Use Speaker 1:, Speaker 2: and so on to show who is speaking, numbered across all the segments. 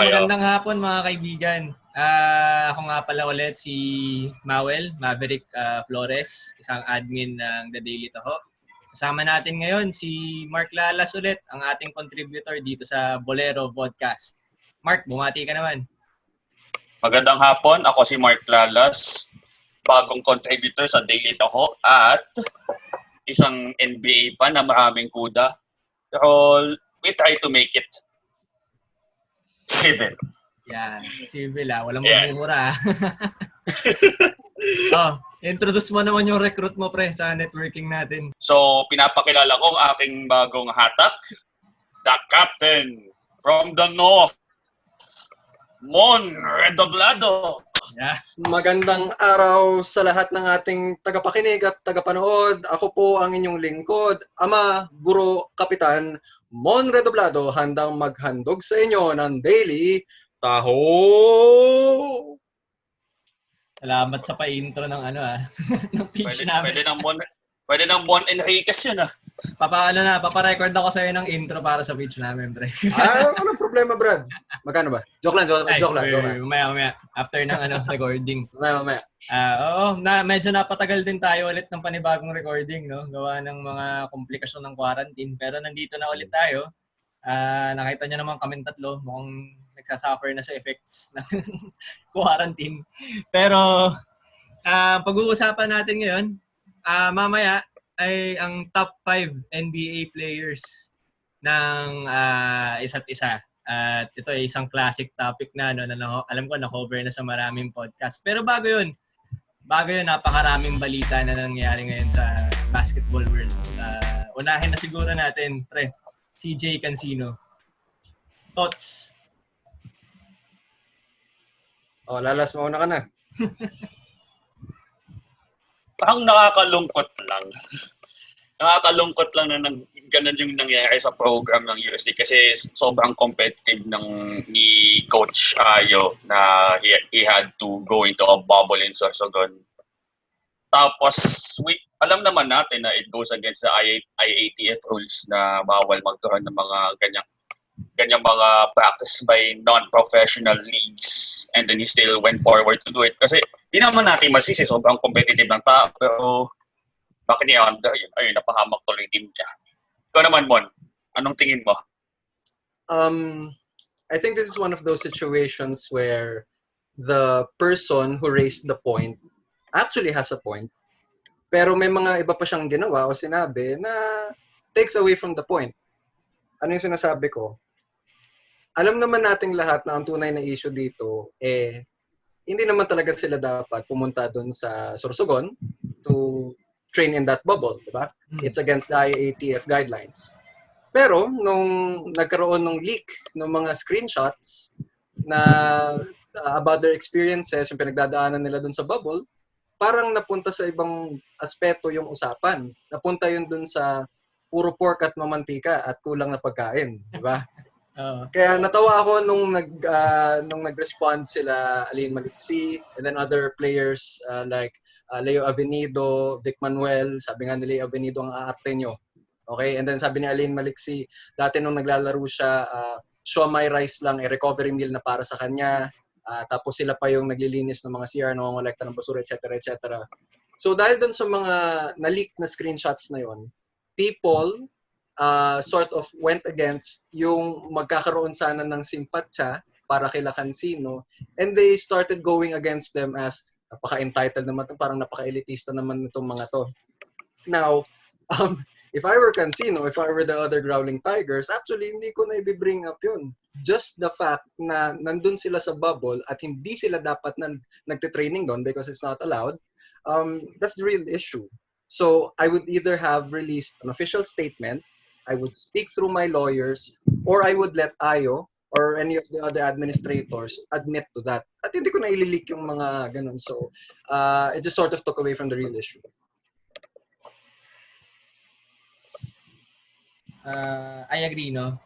Speaker 1: magandang hapon mga kaibigan. Ako nga pala ulit si Maverick Flores, isang admin ng The Daily Taho. Kasama natin ngayon si Marc Lalas ulit, ang ating contributor dito sa Bolero Vodcast. Marc, bumati ka naman.
Speaker 2: Magandang hapon, ako si Marc Lalas, bagong contributor sa Daily Taho at isang NBA fan na maraming kuda. Pero we try to make it civil.
Speaker 1: Yan, civil walang magmumura. Introduce mo naman yung recruit mo pre sa networking natin.
Speaker 2: So, pinapakilala ko ang aking bagong hatak, the captain from the north, Simoun Redoblado.
Speaker 3: Yeah. Magandang araw sa lahat ng ating tagapakinig at tagapanood. Ako po ang inyong lingkod, Ama, Guro, Kapitan, Simoun Redoblado, handang maghandog sa inyo ng Daily Taho.
Speaker 1: Salamat sa pa-intro ng ng pitch namin.
Speaker 2: Pwede ng Mon Enriquez yun
Speaker 1: Paparecord ako sa'yo ng intro para sa pitch namin, pre.
Speaker 3: Anong problema, Brad? Magkano ba? Joke lang.
Speaker 1: Mamaya. After ng recording.
Speaker 3: Mamaya.
Speaker 1: Medyo napatagal din tayo ulit ng panibagong recording, no? Gawa ng mga komplikasyon ng quarantine. Pero nandito na ulit tayo. Nakita nyo naman kaming tatlo. Mukhang nagsasuffer na sa effects ng quarantine. Pero pag-uusapan natin ngayon, mamaya ay ang top 5 NBA players ng isa't isa. At ito ay isang classic topic na alam ko na-cover na sa maraming podcast. Pero bago yun, napakaraming balita na nangyayari ngayon sa basketball world. Unahin na siguro natin, pre, CJ Cancino. Thoughts?
Speaker 3: Lalas, mauna ka na.
Speaker 2: Parang nakakalungkot lang. Nakakalungkot lang na ganun yung nangyayari sa program ng USD kasi sobrang competitive ni Coach Ayo na he had to go into a bubble in Sorsogon. Tapos, alam naman natin na it goes against the IATF rules na bawal magkaroon ng mga ganyang mga practice by non-professional leagues, and then he still went forward to do it kasi di naman natin masisi, sobrang competitive ng tao, pero bakit niya ayun, napahamak tuloy yung team niya. Ikaw naman, Mon, anong tingin mo?
Speaker 3: I think this is one of those situations where the person who raised the point actually has a point, pero may mga iba pa siyang ginawa o sinabi na takes away from the point. Ano yung sinasabi ko? Alam naman nating lahat na ang tunay na issue dito, hindi naman talaga sila dapat pumunta doon sa Sorsogon to train in that bubble, di ba? It's against the IATF guidelines. Pero, nung nagkaroon ng leak ng mga screenshots na about their experiences, yung pinagdadaanan nila doon sa bubble, parang napunta sa ibang aspeto yung usapan. Napunta yun doon sa puro pork at mamantika at kulang na pagkain, di ba? Kaya natawa ako nung nag-respond sila Aline Maliksi and then other players like Leo Avenido, Vic Manuel. Sabi nga ni Leo Avenido, ang aarte nyo. Okay? And then sabi ni Aline Maliksi, dati nung naglalaro siya, siomai rice lang, recovery meal na para sa kanya. Tapos sila pa yung naglilinis ng mga CR, nangongolekta ng basura, etc. etc. So dahil dun sa mga na-leak na screenshots na yon, people sort of went against yung magkakaroon sana ng simpatya para kila Cancino, and they started going against them as napaka-entitled naman to, parang napaka-elitista naman itong mga to. Now, if I were Cancino, if I were the other Growling Tigers, actually hindi ko na i-bring up yun. Just the fact na nandun sila sa bubble at hindi sila dapat nagtitraining doon because it's not allowed, that's the real issue. So I would either have released an official statement, I would speak through my lawyers, or I would let Ayo or any of the other administrators admit to that. At hindi ko na ililik yung mga ganun. So it just sort of took away from the real issue.
Speaker 1: I agree, no?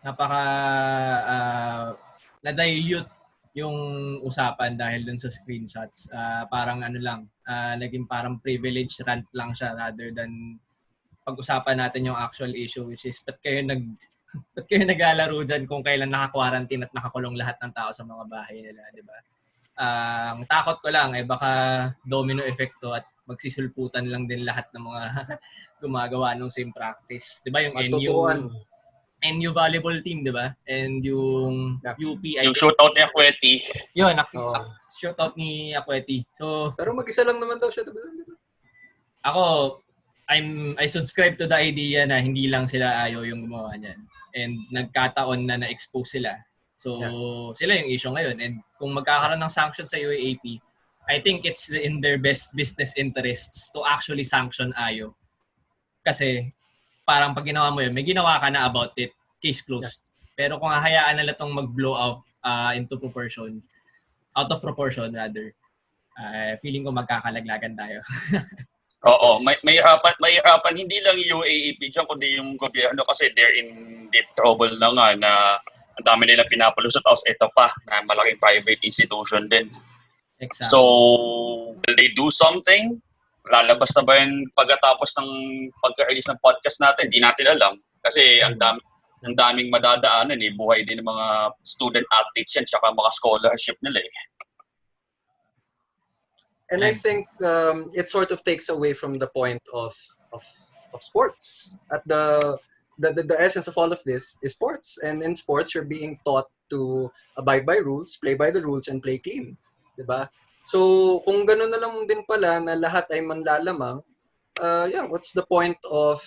Speaker 1: Na-dilute yung usapan dahil dun sa screenshots. Parang naging parang privilege rant lang siya rather than pag-usapan natin yung actual issue, which is ba't kayo Ba't kayo naglalaro dyan kung kailan naka-quarantine at nakakulong lahat ng tao sa mga bahay nila, di ba? Ang takot ko lang baka domino effecto at magsisulputan lang din lahat ng mga gumagawa ng same practice. Di ba yung NU volleyball team, di ba? And yung UP.
Speaker 2: Yung shootout ni Akweti.
Speaker 1: Yun, shootout ni Akweti. So,
Speaker 3: pero mag-isa lang naman daw siya, di ba?
Speaker 1: Ako, I subscribe to the idea na hindi lang sila ayaw yung gumawa niyan. And nagkataon na na-expose sila. So, sila yung issue ngayon. And kung magkakaroon ng sanctions sa UAAP, I think it's in their best business interests to actually sanction Ayo. Kasi, parang pag ginawa mo yun, may ginawa ka na about it, case closed. Pero kung hahayaan nila itong mag-blow out out of proportion rather, feeling ko magkakalaglagan tayo.
Speaker 2: Oo, may hirapan hindi lang yung UAAP dyan, kundi yung gobyerno kasi they're in deep trouble na nga na ang dami nila pinapalusot. Tapos ito pa, na malaking private institution din.
Speaker 1: Exactly.
Speaker 2: So, will they do something? Lalabas na ba yun pagkatapos ng pagka-release ng podcast natin? Hindi natin alam. Kasi ang daming madadaanan buhay din ng mga student athletes yan tsaka mga scholarship nila
Speaker 3: And I think it sort of takes away from the point of sports. At the essence of all of this is sports. And in sports, you're being taught to abide by rules, play by the rules, and play clean. Diba? So, kung gano'n na lang din pala na lahat ay manlalamang, what's the point of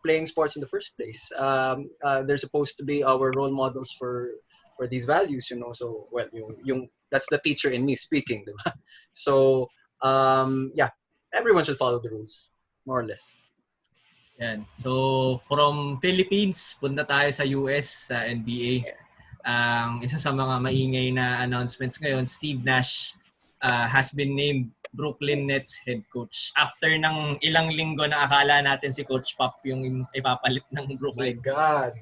Speaker 3: playing sports in the first place? They're supposed to be our role models for these values, you know. So, well, yung that's the teacher in me speaking, diba? So, everyone should follow the rules, more or less.
Speaker 1: Yan. So, from Philippines, punta tayo sa US, sa NBA. Isa sa mga maingay na announcements ngayon, Steve Nash has been named Brooklyn Nets head coach. After ng ilang linggo na akala natin si Coach Pop yung ipapalit ng Brooklyn.
Speaker 3: My God.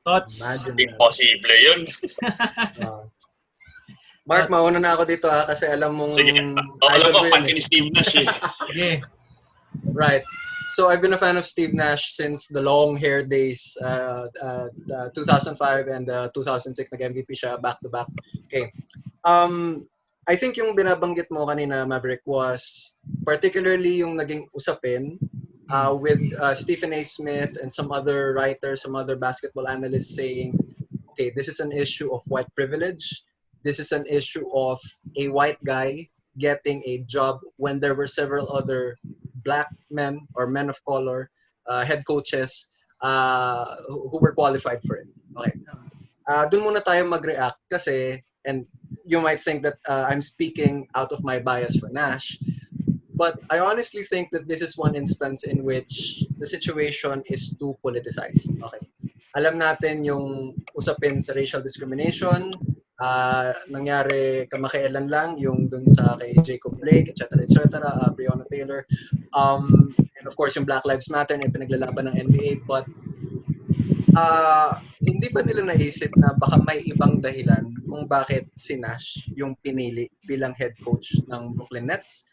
Speaker 1: Thoughts?
Speaker 2: Imposible yun.
Speaker 3: Mark, mauna na ako dito kasi alam mong...
Speaker 2: Sige, alam ko, fan ka ni Steve Nash
Speaker 1: Sige.
Speaker 3: Right. So I've been a fan of Steve Nash since the long hair days, 2005 and 2006, nag-MVP siya back-to-back. Okay. I think yung binabanggit mo kanina, Maverick, was particularly yung naging usapin with Stephen A. Smith and some other writers, some other basketball analysts saying, okay, this is an issue of white privilege. This is an issue of a white guy getting a job when there were several other black men or men of color head coaches who were qualified for it. Okay. Doon muna tayo mag-react kasi, and you might think that I'm speaking out of my bias for Nash, but I honestly think that this is one instance in which the situation is too politicized. Okay. Alam natin yung usapin sa racial discrimination, nangyari kamakailan lang yung dun sa kay Jacob Blake, etc., Breonna Taylor, and of course yung Black Lives Matter na pinaglalaban ng NBA. But hindi ba nila naisip na baka may ibang dahilan kung bakit si Nash yung pinili bilang head coach ng Brooklyn Nets?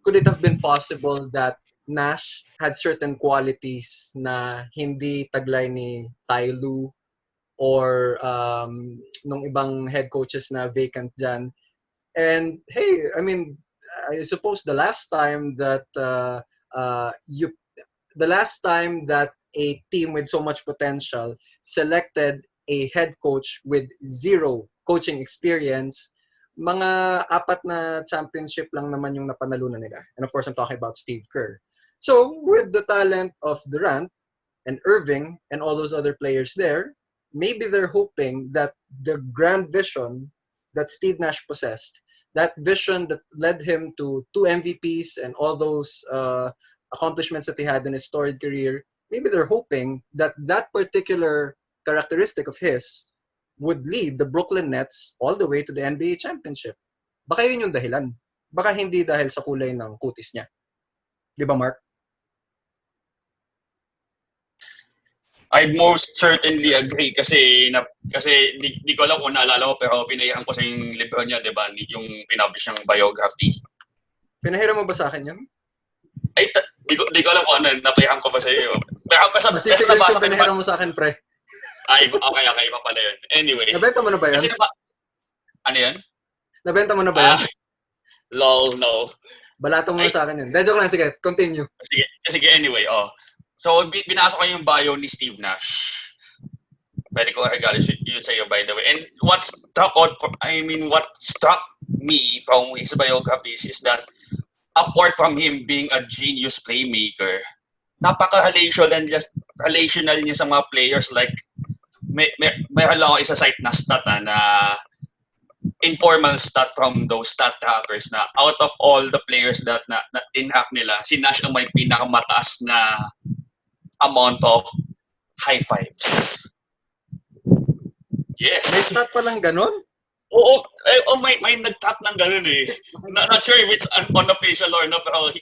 Speaker 3: Could it have been possible that Nash had certain qualities na hindi taglay ni Ty Lue or nung ibang head coaches na vacant dyan? And hey, I mean, I suppose the last time that a team with so much potential selected a head coach with zero coaching experience, mga 4 na championship lang naman yung napanalunan nila. And of course, I'm talking about Steve Kerr. So, with the talent of Durant and Irving and all those other players there, maybe they're hoping that the grand vision that Steve Nash possessed, that vision that led him to 2 MVPs and all those accomplishments that he had in his storied career, maybe they're hoping that that particular characteristic of his would lead the Brooklyn Nets all the way to the NBA championship. Baka yun yung dahilan. Baka hindi dahil sa kulay ng kutis niya. Di ba, Mark?
Speaker 2: I'd most certainly agree kasi di ko alam kung naalala mo pero pinahiram ko sa yung libro niya, 'di ba? Yung pinapublish niyang biography.
Speaker 3: Pinahiram mo ba sa akin 'yun?
Speaker 2: Ay, di ko alam kung ano, napahiram ko ba sa iyo. Pero basta
Speaker 3: pinahiram mo sa akin, pre.
Speaker 2: Okay, iba pala yun. Anyway.
Speaker 3: Nabenta mo na ba yun?
Speaker 2: Kasi ano yun?
Speaker 3: Nabenta mo na ba yun?
Speaker 2: Lol, no.
Speaker 3: Balatong mo na sa akin yun. Joke lang, sige, continue.
Speaker 2: Sige, anyway, So, binasa ko yung bio ni Steve Nash. Pwede ko regalo yun sa iyo, by the way. And what struck me from his biographies is that apart from him being a genius playmaker, napaka-relational niya sa mga players. Like, meron lang ako isa site na stat na informal stat from those stat trackers na out of all the players that na in-hack nila, si Nash ang may pinakamataas na amount of high fives. Yes.
Speaker 3: May stat pa lang ganon?
Speaker 2: Oo, may nag-track ng ganun eh. Not sure if it's unofficial or not, pero he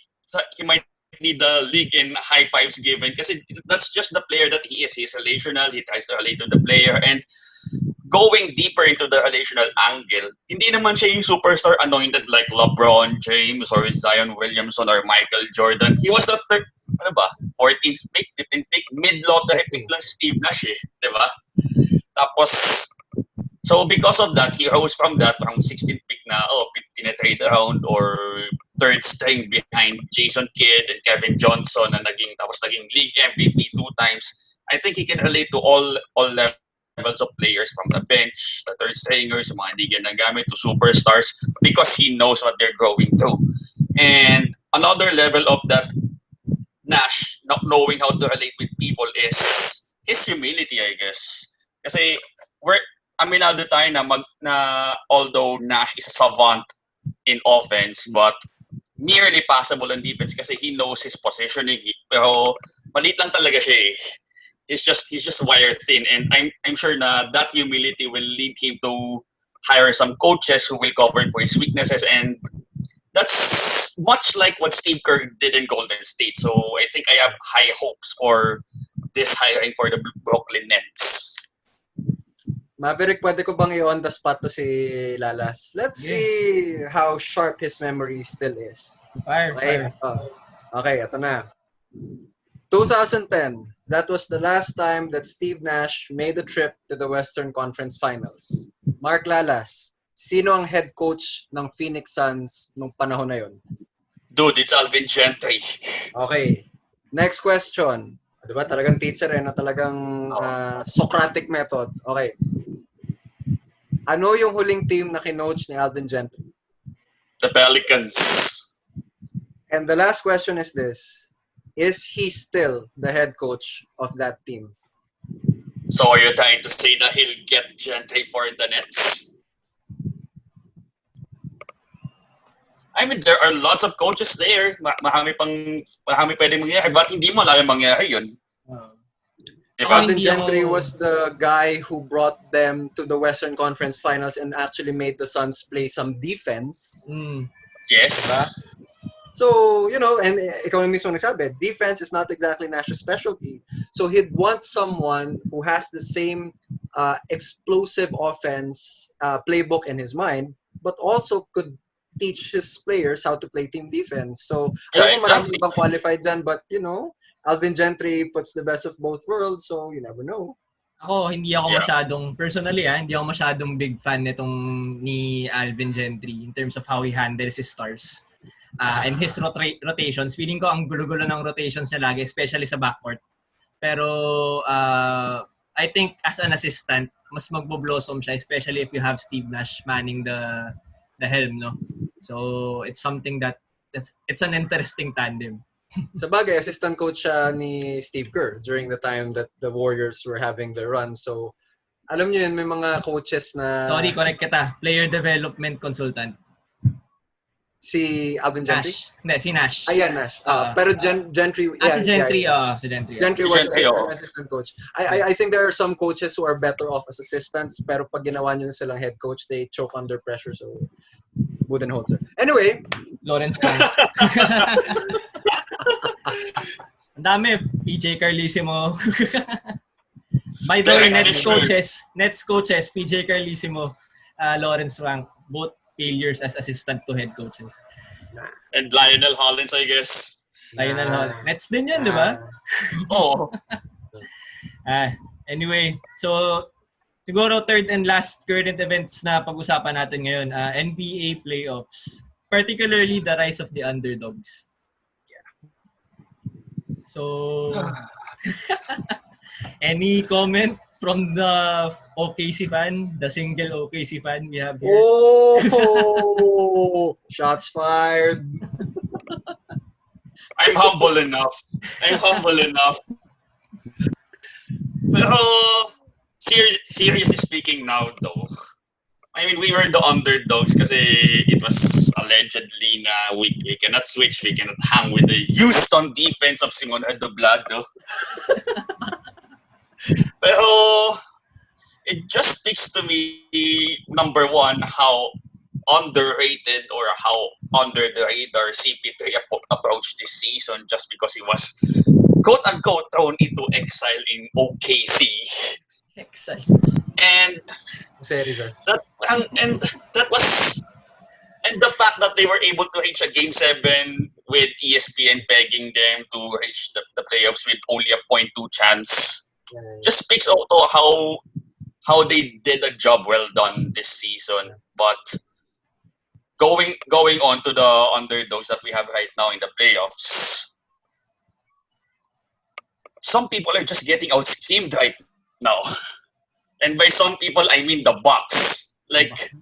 Speaker 2: might need the league in high fives given kasi that's just the player that he is. He's relational, he tries to relate to the player, and going deeper into the relational angle, hindi naman siya yung superstar anointed like LeBron James or Zion Williamson or Michael Jordan. He was the 14th pick, 15th pick, mid-lottery pick lang si Steve Nash eh, di ba? Tapos, so because of that, he rose from that, parang 16th pick na, tinatrade around or third string behind Jason Kidd and Kevin Johnson na naging league MVP 2 times. I think he can relate to all levels of players from the bench, the third stringers, yung mga hindi ginagamit, to superstars because he knows what they're going through. And another level of that Nash, not knowing how to relate with people, is his humility, I guess. Kasi aminado tayo na although Nash is a savant in offense, but nearly passable in defense kasi he knows his positioning. Pero maliit lang talaga siya eh. He's just wire thin, and I'm sure na that humility will lead him to hire some coaches who will cover for his weaknesses, and that's much like what Steve Kerr did in Golden State. So I think I have high hopes for this hiring for the Brooklyn Nets.
Speaker 3: Maverick, pwede ko bang i-on the spot to si Lalas? Let's see how sharp his memory still is.
Speaker 1: Fire.
Speaker 3: Okay, ito na. 2010, that was the last time that Steve Nash made a trip to the Western Conference Finals. Marc Lalas, sino ang head coach ng Phoenix Suns nung panahon na yon?
Speaker 2: Dude, it's Alvin Gentry.
Speaker 3: Okay. Next question. Diba? Talagang teacher na talagang Socratic method. Okay. Ano yung huling team na kinoach ni Alvin Gentry?
Speaker 2: The Pelicans.
Speaker 3: And the last question is this. Is he still the head coach of that team?
Speaker 2: So are you trying to say that he'll get Gentry for the Nets? I mean, there are lots of coaches there. Marami pwedeng mangyari. Ba't hindi mo alam mangyari yun?
Speaker 3: Diba? Alvin Gentry was the guy who brought them to the Western Conference Finals and actually made the Suns play some defense.
Speaker 2: Yes.
Speaker 3: Diba? So, and ikaw mismo nagsabi, defense is not exactly Nash's specialty. So he'd want someone who has the same explosive offense playbook in his mind, but also could teach his players how to play team defense. So, alam mo maraming ibang qualified dyan, but Alvin Gentry puts the best of both worlds, so you never know.
Speaker 1: Ako, hindi ako masyadong big fan ni Alvin Gentry in terms of how he handles his stars. And his rotations. Feeling ko ang gulo-gulo ng rotations niya lagi, especially sa backcourt. Pero I think as an assistant, mas magbo-blossom siya, especially if you have Steve Nash manning the helm, no? So it's something that it's an interesting tandem.
Speaker 3: Sa bagay, assistant coach siya ni Steve Kerr during the time that the Warriors were having their run. So, alam niyo yun, may mga coaches na...
Speaker 1: Sorry, correct kita. Player development consultant.
Speaker 3: Si Alvin Gentry?
Speaker 1: Nash. Hindi, si Nash.
Speaker 3: Ayan, Nash. Pero Gentry...
Speaker 1: si Gentry. Si Gentry.
Speaker 3: Gentry was an assistant coach. I think there are some coaches who are better off as assistants, pero pag ginawa nyo silang head coach, they choke under pressure. So, Budenholzer. Anyway.
Speaker 1: Lawrence Frank. Ang dami. PJ Carlissimo. By the way, Nets coaches, PJ Carlissimo, Lawrence Frank, both failures as assistant to head coaches.
Speaker 2: And Lionel Hollins, I guess.
Speaker 1: Lionel Hollins. Nets din yun, di ba?
Speaker 2: Oo.
Speaker 1: Anyway, so siguro third and last current events na pag-usapan natin ngayon, NBA playoffs, particularly the rise of the underdogs. So, any comment from the OKC fan, the single OKC fan we have here?
Speaker 3: Oh! Shots fired.
Speaker 2: I'm humble enough. Pero, seriously speaking now though, I mean, we were the underdogs kasi it was allegedly na we cannot switch, we cannot hang with the Houston defense of Simoun Redoblado. Pero, it just speaks to me, number one, how underrated or how under the radar CP3 approached this season just because he was quote-unquote thrown into exile in OKC.
Speaker 1: Exile.
Speaker 2: And that was the fact that they were able to reach a game 7 with ESPN pegging them to reach the playoffs with only a 0.2 chance just speaks to how they did a job well done this season. But going on to the underdogs that we have right now in the playoffs, some people are just getting out schemed right now. And by some people, I mean the Bucks. Like,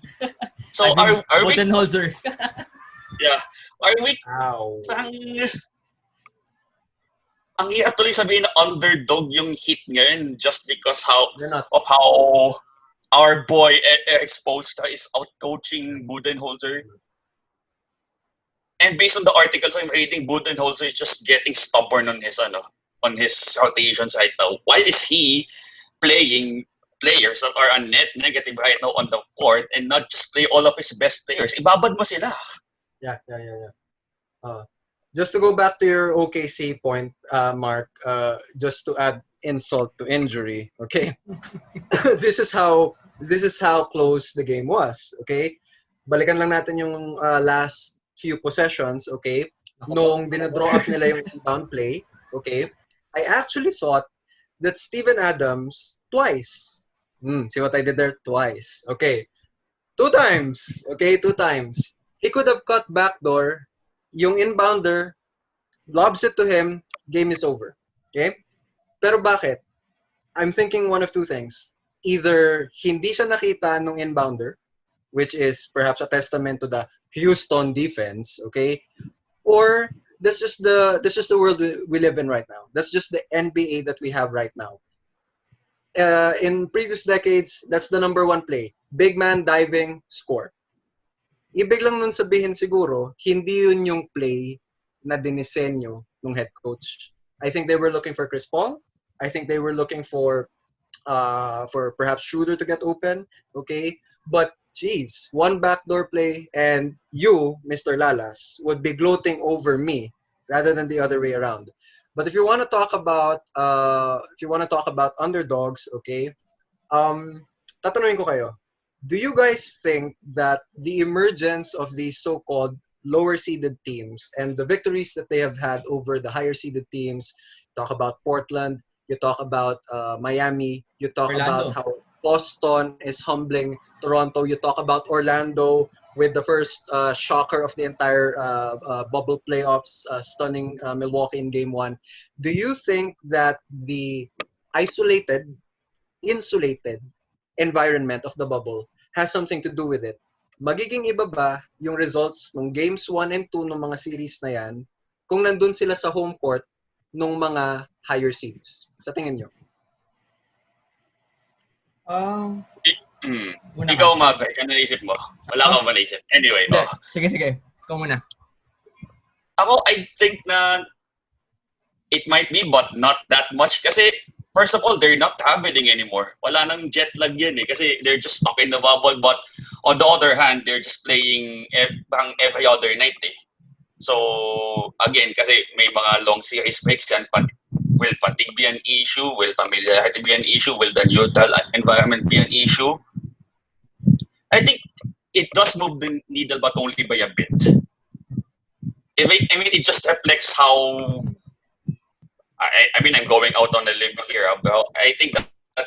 Speaker 2: so
Speaker 1: I mean,
Speaker 2: are we?
Speaker 1: Budenholzer.
Speaker 2: Yeah, are we?
Speaker 3: Ow.
Speaker 2: Parang, ang hirap tuloy sabihin na underdog yung Heat ngayon just because of how our boy Eric Spoelstra is out coaching Budenholzer. And based on the articles I'm reading, Budenholzer is just getting stubborn on his rotations right now. Why is he playing players that are a net negative right now on the court and not just play all of his best players? Ibabad mo sila.
Speaker 3: Yeah. Just to go back to your OKC point, Mark, just to add insult to injury, okay? This is how close the game was, okay? Balikan lang natin yung last few possessions, okay? Nung dinadraw up nila yung inbound play, okay? I actually thought that Steven Adams twice. See what I did there? Twice. Okay. 2 times. Okay, 2 times. He could have cut backdoor. Yung inbounder, lobs it to him, game is over. Okay? Pero bakit? I'm thinking one of 2 things. Either hindi siya nakita nung inbounder, which is perhaps a testament to the Houston defense, okay? Or that's just the world we live in right now. That's just the NBA that we have right now. In previous decades, that's the number 1 play. Big man diving, score. Ibig lang nun sabihin siguro, hindi yun yung play na dinisenyo ng head coach. I think they were looking for Chris Paul. I think they were looking for perhaps Schroeder to get open. Okay? But, geez, 1 backdoor play and you, Mr. Lalas, would be gloating over me rather than the other way around. But if you want to talk about underdogs, okay? Tatanungin ko kayo. Do you guys think that the emergence of these so-called lower-seeded teams and the victories that they have had over the higher-seeded teams, talk about Portland, you talk about Miami, you talk
Speaker 1: Orlando.
Speaker 3: about how Boston is humbling Toronto, you talk about Orlando with the first shocker of the entire bubble playoffs, stunning Milwaukee in Game 1. Do you think that the insulated environment of the bubble has something to do with it? Magiging iba ba yung results ng games 1 and 2 ng mga series na yan kung nandun sila sa home court ng mga higher seeds? Sa tingin nyo?
Speaker 2: Ikaw, Maverick, ano naisip mo? Wala akong manisip. Anyway,
Speaker 1: Sige. Ikaw muna.
Speaker 2: Ako, I think na it might be, but not that much. Kasi, first of all, they're not traveling anymore. Wala nang jet lag yan eh. Kasi they're just stuck in the bubble. But on the other hand, they're just playing every other night eh. So, again, kasi may mga long series breaks yan. Will fatigue be an issue? Will familiarity be an issue? Will the neutral environment be an issue? I think it does move the needle, but only by a bit. It just reflects how... I'm going out on a limb here, but I think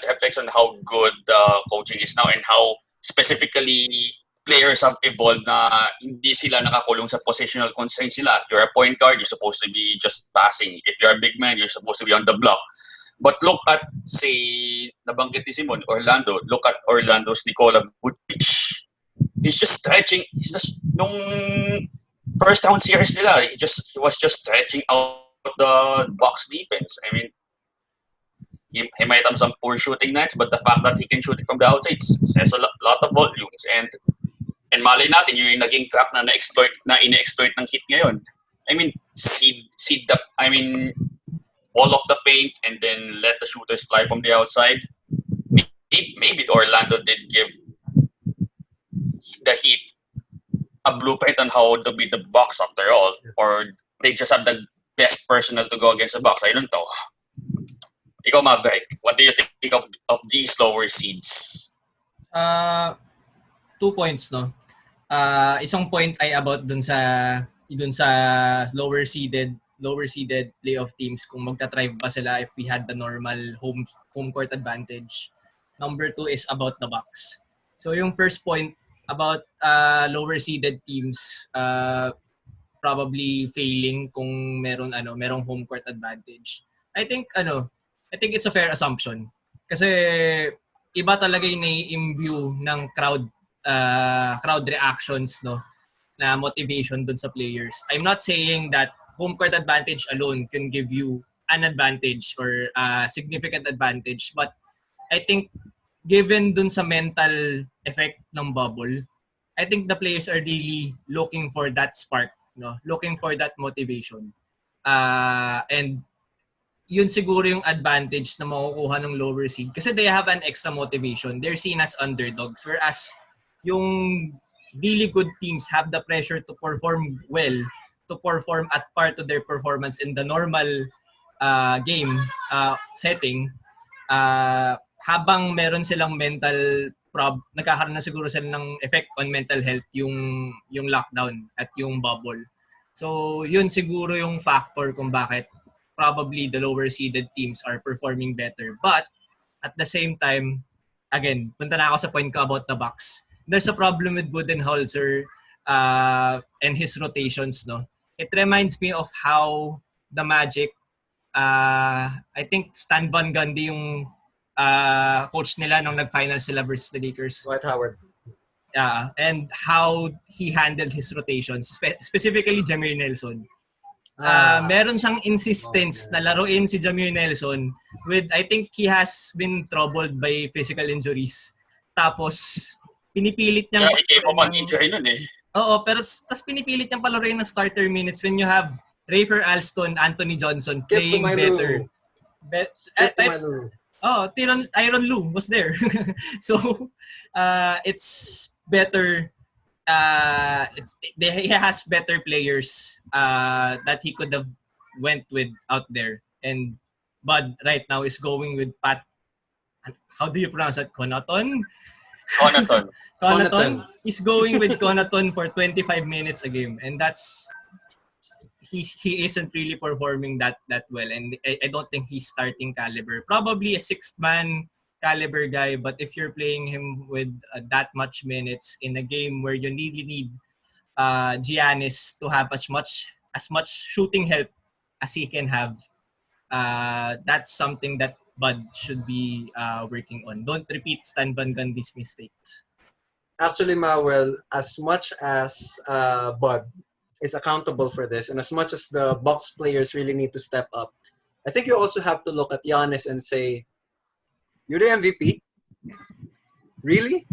Speaker 2: reflects on how good the coaching is now and how specifically players have evolved na hindi sila nakakulong sa positional constraints nila. You're a point guard, you're supposed to be just passing. If you're a big man, you're supposed to be on the block. But look at, say, nabanggit ni Simon, Orlando. Look at Orlando's Nikola Vucevic. He's just stretching. Nung first round series nila, he was just stretching out the Bucks defense. I mean, he might have some poor shooting nights, but the fact that he can shoot it from the outside says a lot of volumes. And malay natin yung naging crack na ina-exploit ng Heat ngayon. I mean, wall off the paint and then let the shooters fly from the outside. Maybe Orlando did give the Heat a blueprint on how to beat the Bucks after all, or they just have the best personnel to go against the Bucks. I don't know. Ikaw, Maverick, what do you think of these lower seeds?
Speaker 1: 2 points, no? Isang point ay about dun sa lower seeded playoff teams kung magta-thrive ba sila if we had the normal home court advantage. Number 2 is about the Bucks. So yung first point about lower seeded teams probably failing kung merong home court advantage. I think it's a fair assumption kasi iba talaga yung nai-imbue ng crowd reactions, no, na motivation dun sa players. I'm not saying that home court advantage alone can give you an advantage or significant advantage, but I think given dun sa mental effect ng bubble, I think the players are really looking for that spark, no, looking for that motivation. And yun siguro yung advantage na makukuha ng lower seed kasi they have an extra motivation. They're seen as underdogs, whereas yung really good teams have the pressure to perform well, to perform at par to their performance in the normal game setting. Habang meron silang mental nagkakaroon na siguro sila ng effect on mental health yung lockdown at yung bubble. So yun siguro yung factor kung bakit probably the lower seeded teams are performing better. But at the same time, again, punta na ako sa point ko about the Bucks. There's a problem with Budenholzer and his rotations, no. It reminds me of how the Magic, I think Stan Van Gundy yung coach nila nung nag-final sila versus the Lakers.
Speaker 3: Dwight Howard.
Speaker 1: Yeah, and how he handled his rotations, specifically Jameer Nelson. Meron siyang insistence na laruin si Jameer Nelson with, I think he has been troubled by physical injuries. Tapos, pinipilit niyang...
Speaker 2: Yeah, he came up on injury nun eh.
Speaker 1: Oo, pero tas pinipilit niyang palaruin ng starter minutes when you have Rafer Alston, Anthony Johnson playing better. Tyronn Lue was there. So, it's better. He has better players that he could have went with out there, and Bud right now is going with Pat. How do you pronounce that? Conaton. He's going with Conaton for 25 minutes a game, and that's he isn't really performing that well, and I don't think he's starting caliber. Probably a sixth man caliber guy, but if you're playing him with that much minutes in a game where you really need Giannis to have as much shooting help as he can have, that's something that Bud should be working on. Don't repeat Stan Van Gundy's mistakes.
Speaker 3: Actually, Mawel, as much as Bud is accountable for this, and as much as the Bucks players really need to step up, I think you also have to look at Giannis and say, you're the MVP? Really?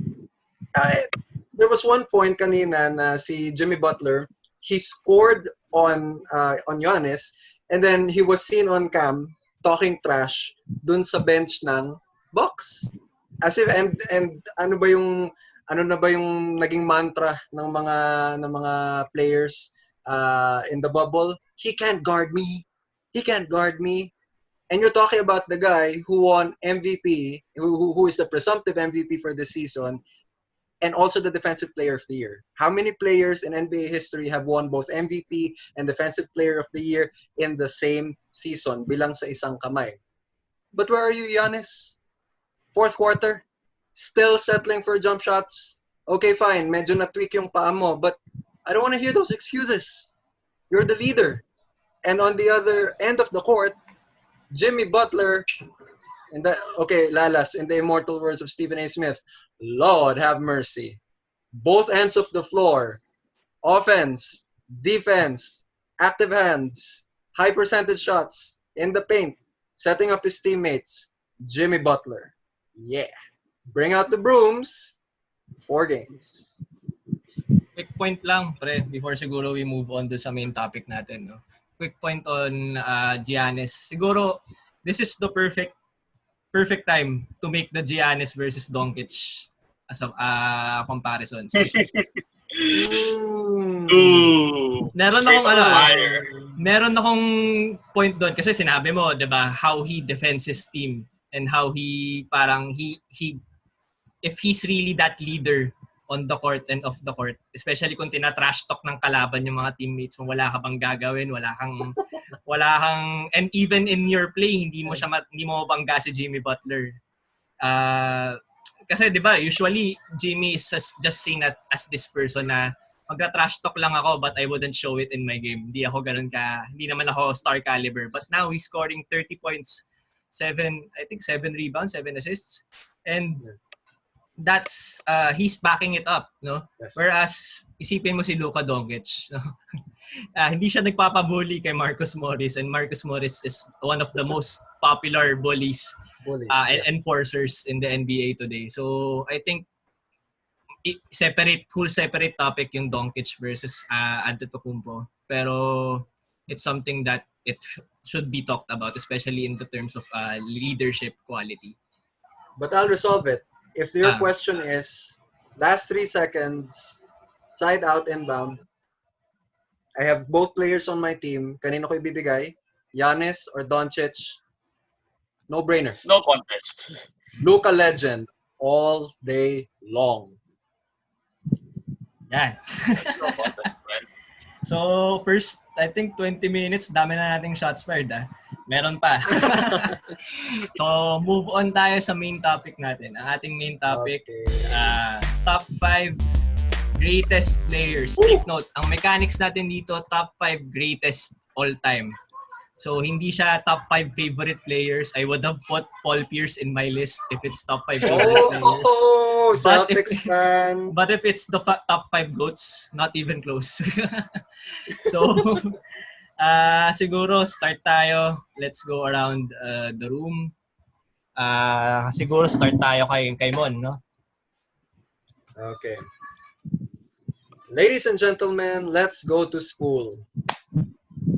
Speaker 3: There was one point kanina na si Jimmy Butler, he scored on Giannis, and then he was seen on cam talking trash dun sa bench ng Bucks. As if and ano na ba yung naging mantra ng mga players in the bubble? He can't guard me. And you're talking about the guy who won MVP, who is the presumptive MVP for this season, and also the Defensive Player of the Year. How many players in NBA history have won both MVP and Defensive Player of the Year in the same season, bilang sa isang kamay? But where are you, Giannis? Fourth quarter, still settling for jump shots. Okay, fine. Medyo na-tweak yung paa mo. But I don't want to hear those excuses. You're the leader. And on the other end of the court, Jimmy Butler, Lalas, in the immortal words of Stephen A. Smith, Lord have mercy. Both ends of the floor, offense, defense, active hands, high percentage shots in the paint, setting up his teammates. Jimmy Butler. Yeah. Bring out the brooms. 4 games.
Speaker 1: Quick point lang, pre, before siguro we move on to sa main topic natin. No? Quick point on Giannis. Siguro, this is the perfect time to make the Giannis versus Doncic as a comparisons. Meron akong point doon kasi sinabi mo, 'di ba, how he defends his team and how he if he's really that leader on the court and off the court, especially kung tina-trash talk ng kalaban yung mga teammates mo, wala ka bang gagawin, wala kang and even in your play hindi mo mabangga si Jimmy Butler. Kasi 'di ba, usually Jimmy is just seen as this person na magta-trash talk lang ako but I wouldn't show it in my game. Hindi naman ako star caliber. But now he's scoring 30 points, 7 rebounds, 7 assists. And that's he's backing it up, no?
Speaker 3: Yes.
Speaker 1: Whereas isipin mo si Luka Doncic, no? Hindi siya nagpapabully kay Marcus Morris, and Marcus Morris is one of the most popular bullies. And enforcers in the NBA today. So I think separate topic yung Doncic versus Antetokounmpo. Pero it's something that it should be talked about, especially in the terms of leadership quality.
Speaker 3: But I'll resolve it. If your question is last 3 seconds, side out inbound, I have both players on my team. Kanino ko ibibigay? Giannis or Doncic? No brainer.
Speaker 2: No contest.
Speaker 3: Luka legend all day long.
Speaker 1: Yan.
Speaker 2: No contest, man.
Speaker 1: So, first, I think 20 minutes, dami na nating shots fired. Meron pa. So, move on tayo sa main topic natin. Ang ating main topic, top 5 greatest players. Take note, ang mechanics natin dito, top 5 greatest all time. So, hindi siya top 5 favorite players. I would have put Paul Pierce in my list if it's top 5 favorite players.
Speaker 3: Oh, Celtics fan.
Speaker 1: But if it's the top 5 GOATs, not even close. So, siguro start tayo. Let's go around the room. Siguro start tayo kay Mon, no?
Speaker 3: Okay. Ladies and gentlemen, let's go to school.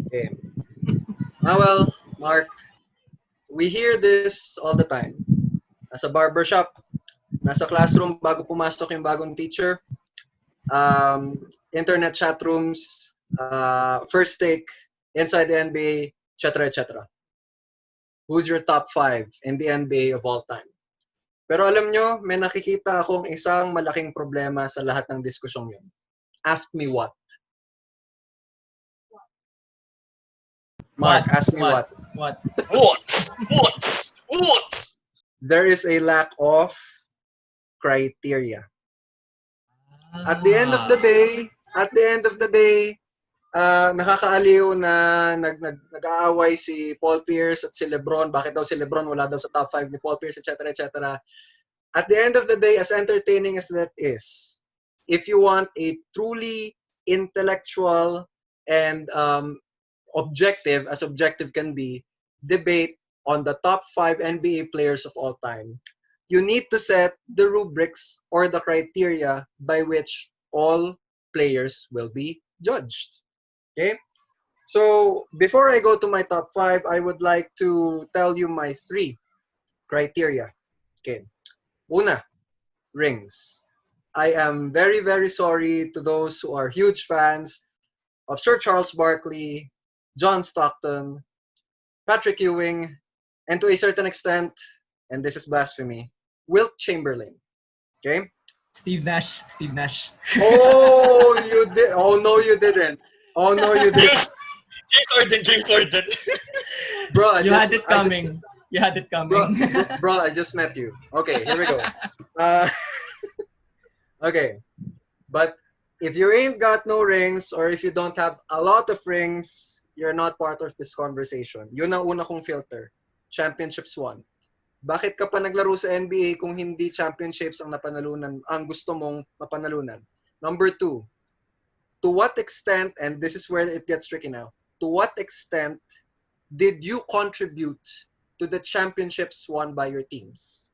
Speaker 3: Okay. Well, Mark, we hear this all the time. Nasa barbershop, nasa classroom bago pumasok yung bagong teacher, internet chat rooms, first take, inside the NBA, etc., etc. Who's your top 5 in the NBA of all time? Pero alam nyo, may nakikita akong isang malaking problema sa lahat ng diskusyong yun. Ask me what? Mark, ask me what?
Speaker 1: What?
Speaker 3: There is a lack of criteria. At the end of the day, nakakaaliw na nag-aaway si Paul Pierce at si LeBron. Bakit daw si LeBron wala daw sa top 5 ni Paul Pierce, etc., etc. At the end of the day, as entertaining as that is, if you want a truly intellectual and objective can be, debate on the top 5 NBA players of all time, you need to set the rubrics or the criteria by which all players will be judged. Okay? So, before I go to my top 5, I would like to tell you my 3 criteria. Okay. Una, rings. I am very, very sorry to those who are huge fans of Sir Charles Barkley, John Stockton, Patrick Ewing, and to a certain extent, and this is blasphemy, Wilt Chamberlain. Okay?
Speaker 1: Steve Nash.
Speaker 3: Oh, you did. Oh, no, you didn't.
Speaker 2: James Harden.
Speaker 3: Bro,
Speaker 1: You had it coming. You had it coming.
Speaker 3: Bro, I just met you. Okay, here we go. Uh, okay, but if you ain't got no rings or if you don't have a lot of rings, you're not part of this conversation. Yun ang una kong filter. Championships won. Bakit ka pa naglaro sa NBA kung hindi championships ang napanalunan, ang gusto mong mapanalunan? Number 2, to what extent, and this is where it gets tricky now, to what extent did you contribute to the championships won by your teams?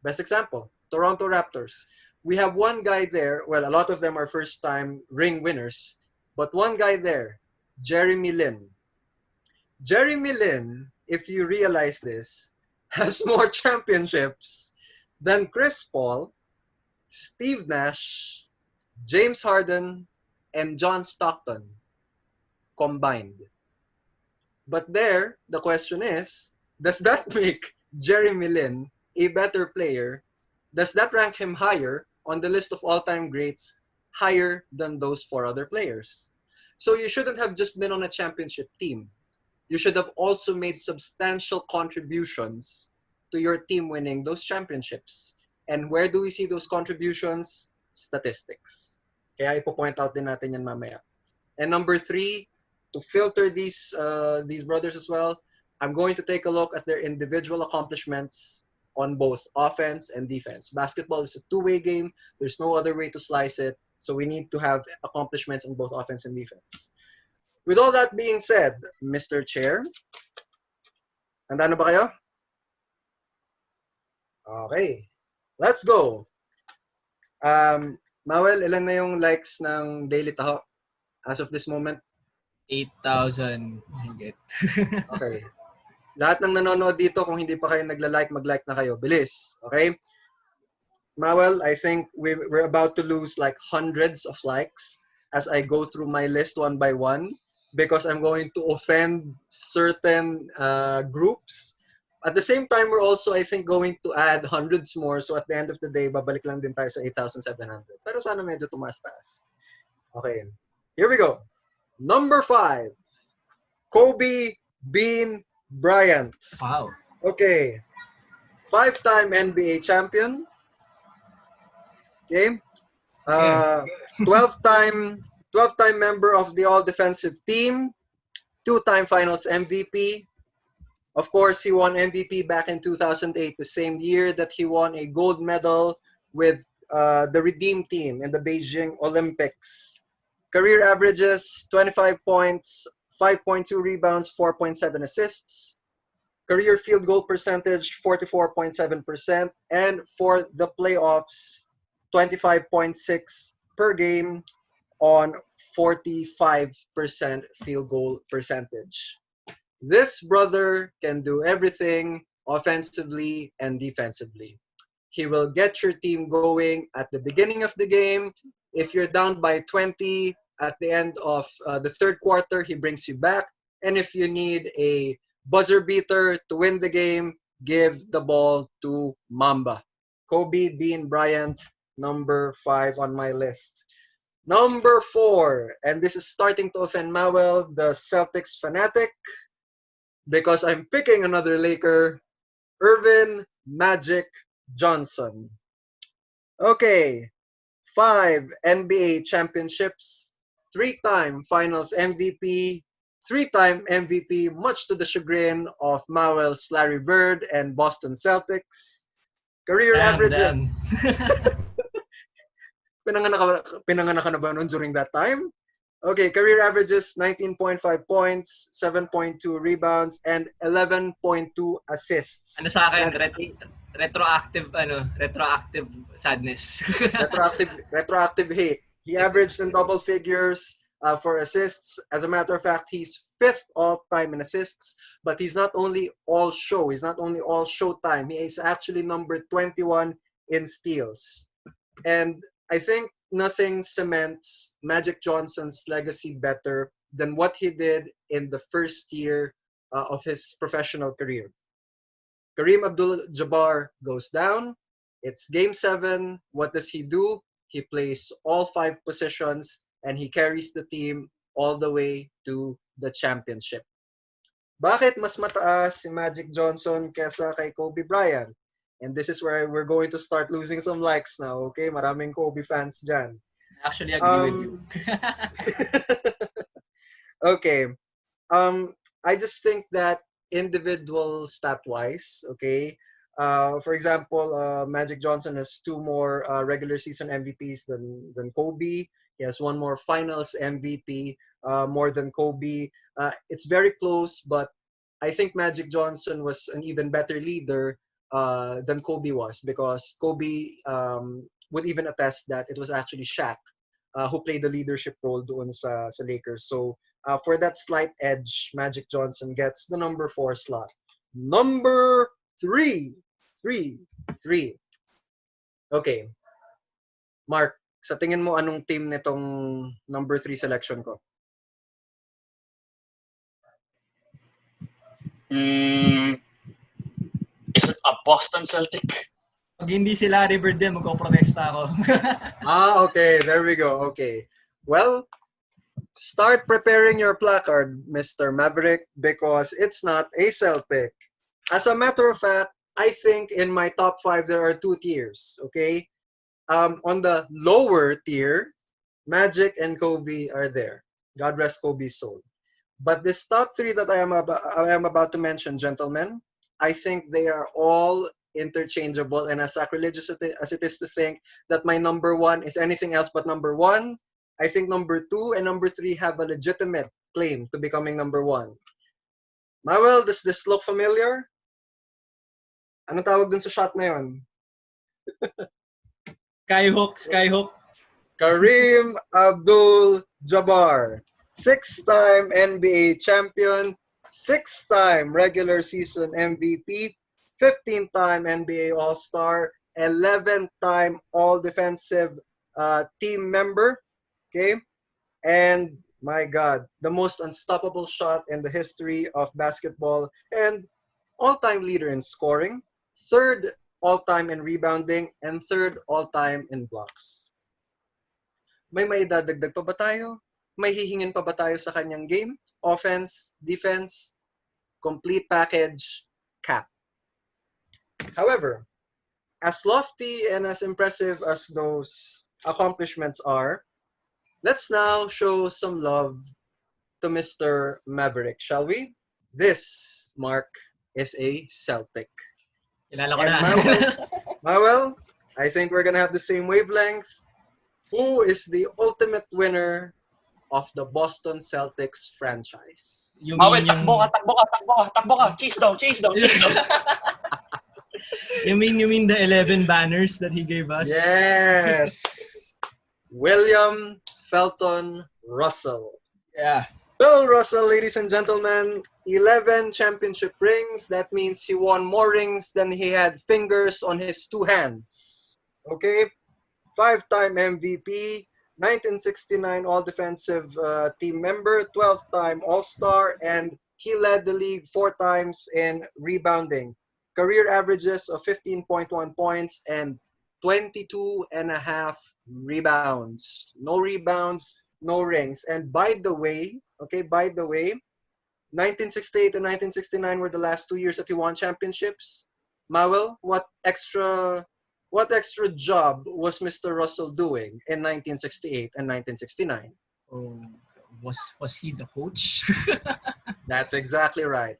Speaker 3: Best example, Toronto Raptors. We have one guy there, well, a lot of them are first-time ring winners, but one guy there, Jeremy Lin. Jeremy Lin, if you realize this, has more championships than Chris Paul, Steve Nash, James Harden, and John Stockton combined. But there, the question is, does that make Jeremy Lin a better player? Does that rank him higher on the list of all-time greats, higher than those 4 other players? So you shouldn't have just been on a championship team. You should have also made substantial contributions to your team winning those championships. And where do we see those contributions? Statistics. Kaya ipo-point out din natin yan mamaya. And number 3, to filter these brothers as well, I'm going to take a look at their individual accomplishments on both offense and defense. Basketball is a two-way game. There's no other way to slice it. So we need to have accomplishments in both offense and defense. With all that being said, Mr. Chair, handa na ba kayo? Okay. Let's go. Mawel, ilan na yung likes ng Daily Taho as of this moment?
Speaker 1: 8,000. Higit.
Speaker 3: Okay. Lahat ng nanonood dito, kung hindi pa kayo nagla-like, mag-like na kayo. Bilis. Okay? Mawel, I think we're about to lose like hundreds of likes as I go through my list one by one because I'm going to offend certain groups. At the same time, we're also, I think, going to add hundreds more. So at the end of the day, babalik lang din tayo sa 8,700. Pero sana medyo tumaas-taas. Okay. Here we go. Number 5. Kobe Bean Bryant.
Speaker 1: Wow.
Speaker 3: Okay. 5-time NBA champion. Okay. 12-time member of the All-Defensive Team. 2-time Finals MVP. Of course, he won MVP back in 2008, the same year that he won a gold medal with the Redeem Team in the Beijing Olympics. Career averages 25 points, 5.2 rebounds, 4.7 assists. Career field goal percentage 44.7%, and for the playoffs 25.6 per game on 45% field goal percentage. This brother can do everything offensively and defensively. He will get your team going at the beginning of the game. If you're down by 20 at the end of the third quarter, he brings you back. And if you need a buzzer beater to win the game, give the ball to Mamba. Kobe Bean Bryant, number 5 on my list. Number 4, and this is starting to offend Mawel, the Celtics fanatic, because I'm picking another Laker, Irvin Magic Johnson. Okay, 5 NBA championships, 3-time Finals MVP, 3-time MVP, much to the chagrin of Mawel's Larry Bird and Boston Celtics. Career averages. Pinanganak ka na ba nun during that time? Okay, career averages 19.5 points, 7.2 rebounds, and 11.2 assists.
Speaker 1: Ano sa akin? Retroactive sadness.
Speaker 3: retroactive hate. He averaged in double figures for assists. As a matter of fact, he's 5th all-time in assists, but he's not only all-show. He's not only all-showtime. He is actually number 21 in steals. And I think nothing cements Magic Johnson's legacy better than what he did in the first year of his professional career. Kareem Abdul-Jabbar goes down. It's Game 7. What does he do? He plays all 5 positions and he carries the team all the way to the championship. Bakit mas mataas si Magic Johnson kesa kay Kobe Bryant? And this is where we're going to start losing some likes now, okay? Maraming Kobe fans dyan.
Speaker 1: Actually agree with you.
Speaker 3: Okay. I just think that individual stat-wise, okay, for example, Magic Johnson has 2 more regular season MVPs than Kobe. He has 1 more Finals MVP more than Kobe. It's very close, but I think Magic Johnson was an even better leader than Kobe was, because Kobe would even attest that it was actually Shaq who played the leadership role doon sa Lakers. So for that slight edge, Magic Johnson gets the number 4 slot. Number 3. 3. 3. Okay. Mark, sa tingin mo anong team nitong number 3 selection ko?
Speaker 2: Is it a Boston Celtic?
Speaker 1: Pag hindi sila Larry Bird din, magpo-protesta ako.
Speaker 3: Okay. There we go. Okay. Well, start preparing your placard, Mr. Maverick, because it's not a Celtic. As a matter of fact, I think in my top 5 there are 2 tiers, okay? On the lower tier, Magic and Kobe are there. God rest Kobe's soul. But this top 3 that I am about to mention, gentlemen, I think they are all interchangeable, and as sacrilegious as it is to think that my number 1 is anything else but number 1, I think number 2 and number 3 have a legitimate claim to becoming number 1. Mawel, does this look familiar? Ano tawag dun sa shot na yun?
Speaker 1: Skyhook.
Speaker 3: Kareem Abdul-Jabbar, 6-time NBA champion, 6-time regular season MVP, 15-time NBA All-Star, 11-time All-Defensive team member, okay? And my God, the most unstoppable shot in the history of basketball, and all-time leader in scoring, 3rd all-time in rebounding, and 3rd all-time in blocks. May maidadagdag pa ba tayo? May hihingin pa ba tayo sa kanyang game? Offense, defense, complete package, cap. However, as lofty and as impressive as those accomplishments are, let's now show some love to Mr. Maverick, shall we? This, Mark, is a Celtic.
Speaker 1: Kilala ko
Speaker 3: And
Speaker 1: na.
Speaker 3: Mawel, I think we're gonna have the same wavelength. Who is the ultimate winner of the Boston Celtics franchise?
Speaker 1: You
Speaker 2: Mawel,
Speaker 1: mean
Speaker 2: takbo ka. Chase down.
Speaker 1: you mean the 11 banners that he gave us?
Speaker 3: Yes! William Felton Russell.
Speaker 1: Yeah.
Speaker 3: Bill Russell, ladies and gentlemen, 11 championship rings. That means he won more rings than he had fingers on his 2 hands. Okay? 5-time MVP, 1969 All-Defensive team member, 12-time All-Star, and he led the league 4 times in rebounding. Career averages of 15.1 points and 22 and a half rebounds. No rebounds, no rings. And by the way, 1968 and 1969 were the last 2 years that he won championships. Mawel, what extra job was Mr. Russell doing in 1968 and 1969?
Speaker 1: Oh, was he the coach?
Speaker 3: That's exactly right.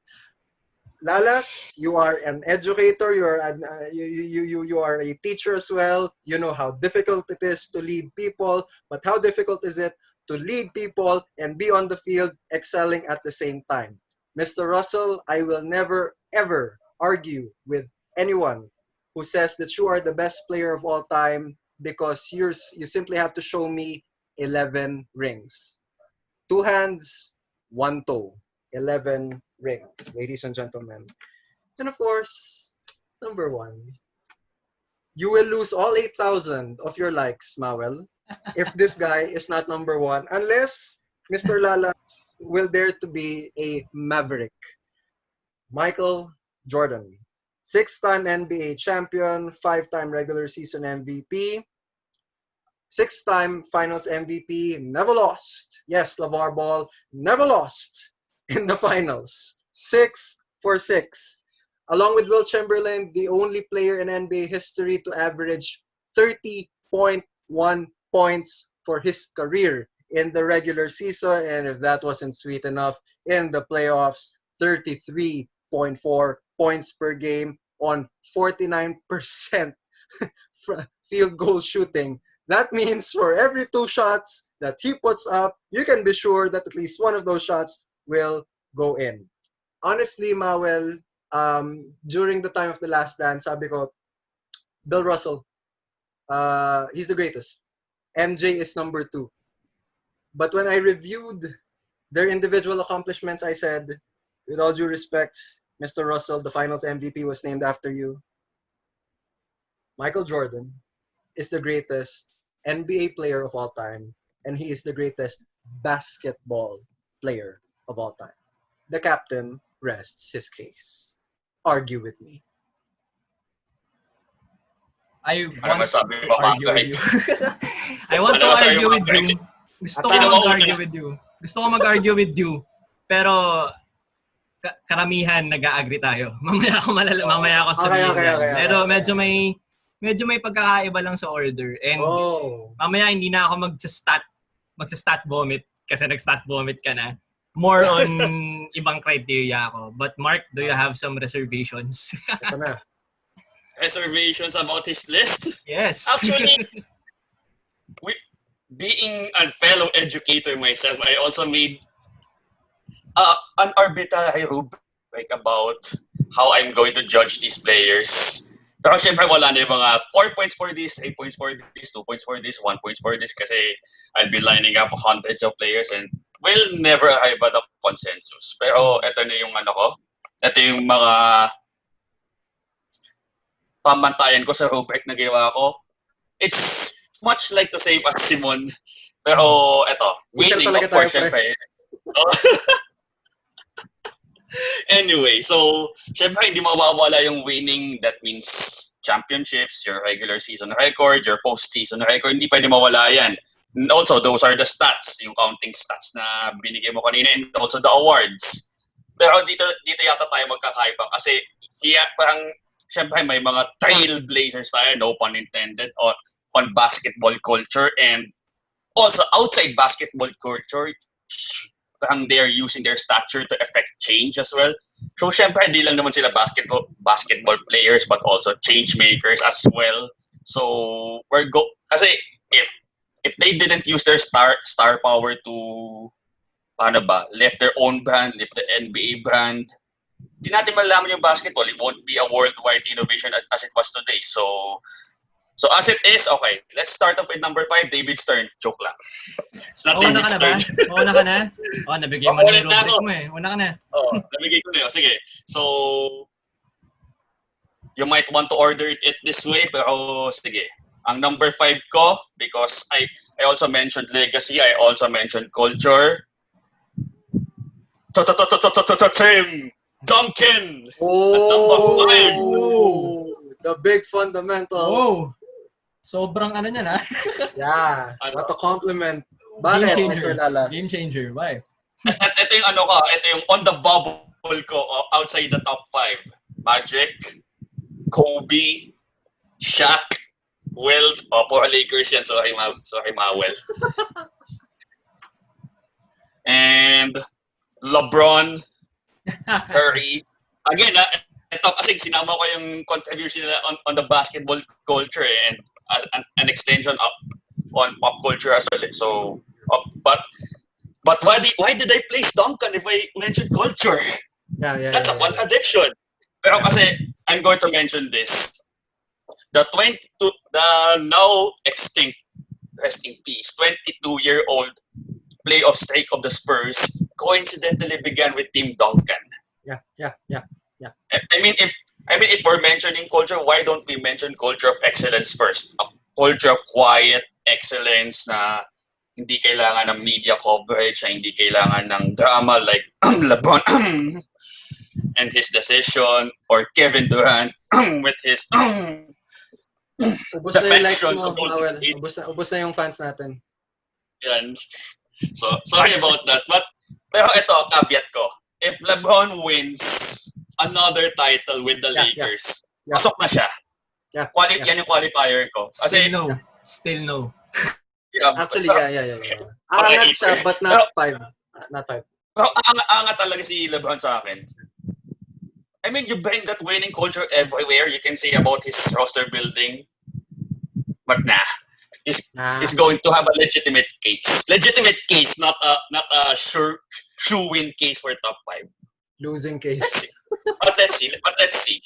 Speaker 3: Lalas, you are an educator. You are a teacher as well. You know how difficult it is to lead people, but how difficult is it to lead people and be on the field excelling at the same time? Mr. Russell, I will never ever argue with anyone who says that you are the best player of all time, because you simply have to show me 11 rings. 2 hands, 1 toe. 11 rings, ladies and gentlemen. And of course, number 1. You will lose all 8,000 of your likes, Mawel, if this guy is not number 1, unless Mr. Lalas will dare to be a maverick. Michael Jordan, 6-time NBA champion, 5-time regular season MVP, 6-time finals MVP, never lost. Yes, LeVar Ball, never lost in the finals. 6 for 6. Along with Will Chamberlain, the only player in NBA history to average 30.1 points for his career in the regular season. And if that wasn't sweet enough, in the playoffs, 33.4 points per game on 49% field goal shooting. That means for every 2 shots that he puts up, you can be sure that at least one of those shots will go in. Honestly, Mawel, during the time of The Last Dance, sabi ko, Bill Russell, he's the greatest. MJ is number 2. But when I reviewed their individual accomplishments, I said, with all due respect, Mr. Russell, the Finals MVP was named after you. Michael Jordan is the greatest NBA player of all time, and he is the greatest basketball player of all time. The captain rests his case. Argue with me.
Speaker 1: I
Speaker 2: Ano
Speaker 1: want to
Speaker 2: masabi mo,
Speaker 1: argue with
Speaker 2: Maverick?
Speaker 1: you. I want to
Speaker 2: Ano masabi
Speaker 1: argue
Speaker 2: mo,
Speaker 1: with
Speaker 2: Maverick?
Speaker 1: you. Gusto ko
Speaker 2: Sino mo
Speaker 1: mag-argue
Speaker 2: una?
Speaker 1: with you. Gusto ko mag-argue with you. Pero karamihan nag-a-agree tayo. Mamaya ako sabihin
Speaker 3: Okay.
Speaker 1: yan. Pero medyo may pagkakaiba lang sa order. And mamaya hindi na ako magsa-stat vomit kasi nag-stat vomit ka na. More on ibang criteria ako. But Mark, do you have some reservations?
Speaker 3: Ito na.
Speaker 2: Reservations about his list?
Speaker 1: Yes.
Speaker 2: Actually, being a fellow educator myself, I also made an arbitrary rubric about how I'm going to judge these players. Pero syempre wala na yung mga 4 points for this, 3 points for this, 2 points for this, 1 point for this kasi I'll be lining up hundreds of players and we'll never arrive at a consensus. Pero ito na yung ano ko. Ito yung mga pamantayan ko sa rubric na ginawa ko. It's much like the same as Simon. Pero ito, winning of course, syempre. Anyway, so syempre hindi mawawala yung winning. That means championships, your regular season record, your postseason record. Hindi pwede mawala yan. And also, those are the stats, yung counting stats na binigay mo kanina, and also the awards. Pero dito yata tayo magkakaiba kasi parang syempre may mga trailblazers tayo, no pun intended, on basketball culture, and also outside basketball culture, parang they're using their stature to affect change as well. So syempre di lang naman sila basketball players but also change makers as well. So kasi if they didn't use their star power to lift their own brand, lift the NBA brand, di natin malalaman yung basketball. It won't be a worldwide innovation as it was today. So as it is, okay, let's start off with number 5, David Stern. Joke lang. It's not David Stern.
Speaker 1: Una ka na? Nabigay mo na yung rubric mo eh. Una ka na.
Speaker 2: Nabigay ko na yun. Sige. So, you might want to order it this way, pero sige. Ang number 5 ko, because I also mentioned legacy, I also mentioned culture. Tim Duncan! At number 5.
Speaker 3: The big fundamental.
Speaker 1: Whoa! Sobrang ano niyan, ha?
Speaker 3: Yeah. What a compliment. Bakit, Mr. Lalas?
Speaker 1: Game changer. Why?
Speaker 2: At ito yung ito yung on the bubble ko outside the top 5. Magic, Kobe, Shaq, Wilt, puro Lakers yan. Sorry, Mawel. And LeBron, Curry. Again, ito kasi sinama ko yung contribution nila on the basketball culture and as an extension on pop culture as well. So, but why did I place Duncan if I mentioned culture?
Speaker 3: Yeah,
Speaker 2: That's a contradiction. Pero kasi I'm going to mention this. The now extinct, rest in peace, 22-year-old playoff streak of the Spurs coincidentally began with Tim Duncan.
Speaker 3: Yeah.
Speaker 2: I mean, if we're mentioning culture, why don't we mention culture of excellence first? A culture of quiet excellence na hindi kailangan ng media coverage, na hindi kailangan ng drama like LeBron and his decision, or Kevin Durant with his
Speaker 3: ubos na yung likes mo, Mawel. Ubos na yung fans natin.
Speaker 2: Yan. So, sorry about that. Pero ito, caveat ko. if LeBron wins another title with the Lakers, pasok na siya. Yan yung qualifier ko. Kasi,
Speaker 1: Still no.
Speaker 3: Actually, yeah. Aangat siya, but not 5. Not 5.
Speaker 2: Pero angat talaga si LeBron sa akin. I mean, you bring that winning culture everywhere. You can say about his roster building. But he's going to have a legitimate case. Legitimate case, not a shoe-win case for top 5.
Speaker 3: Losing case.
Speaker 2: But let's see.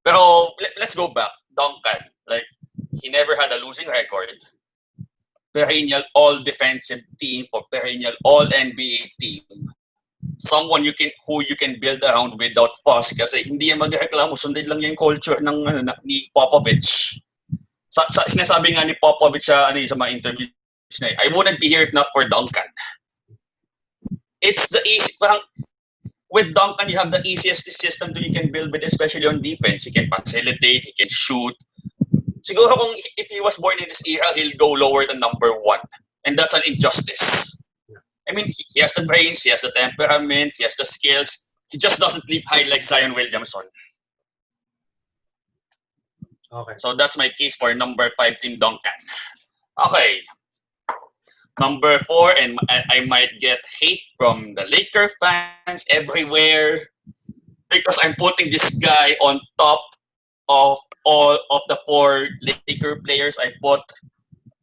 Speaker 2: Pero let's go back. Duncan, like, he never had a losing record. Perennial all-defensive team for perennial all-NBA team. Someone who you can build around without fuss kasi hindi yan magreklamo, sundin lang yung culture ni Popovich. Sinasabi nga ni Popovich sa mga interviews na, I wouldn't be here if not for Duncan. It's the easy, parang, with Duncan, you have the easiest system that you can build with, especially on defense. He can facilitate, he can shoot. Siguro kung if he was born in this era, he'll go lower than number 1. And that's an injustice. I mean, he has the brains, he has the temperament, he has the skills. He just doesn't leap high like Zion Williamson.
Speaker 3: Okay.
Speaker 2: So that's my case for number 5, Team Duncan. Okay. Number 4, and I might get hate from the Laker fans everywhere because I'm putting this guy on top of all of the 4 Laker players I put.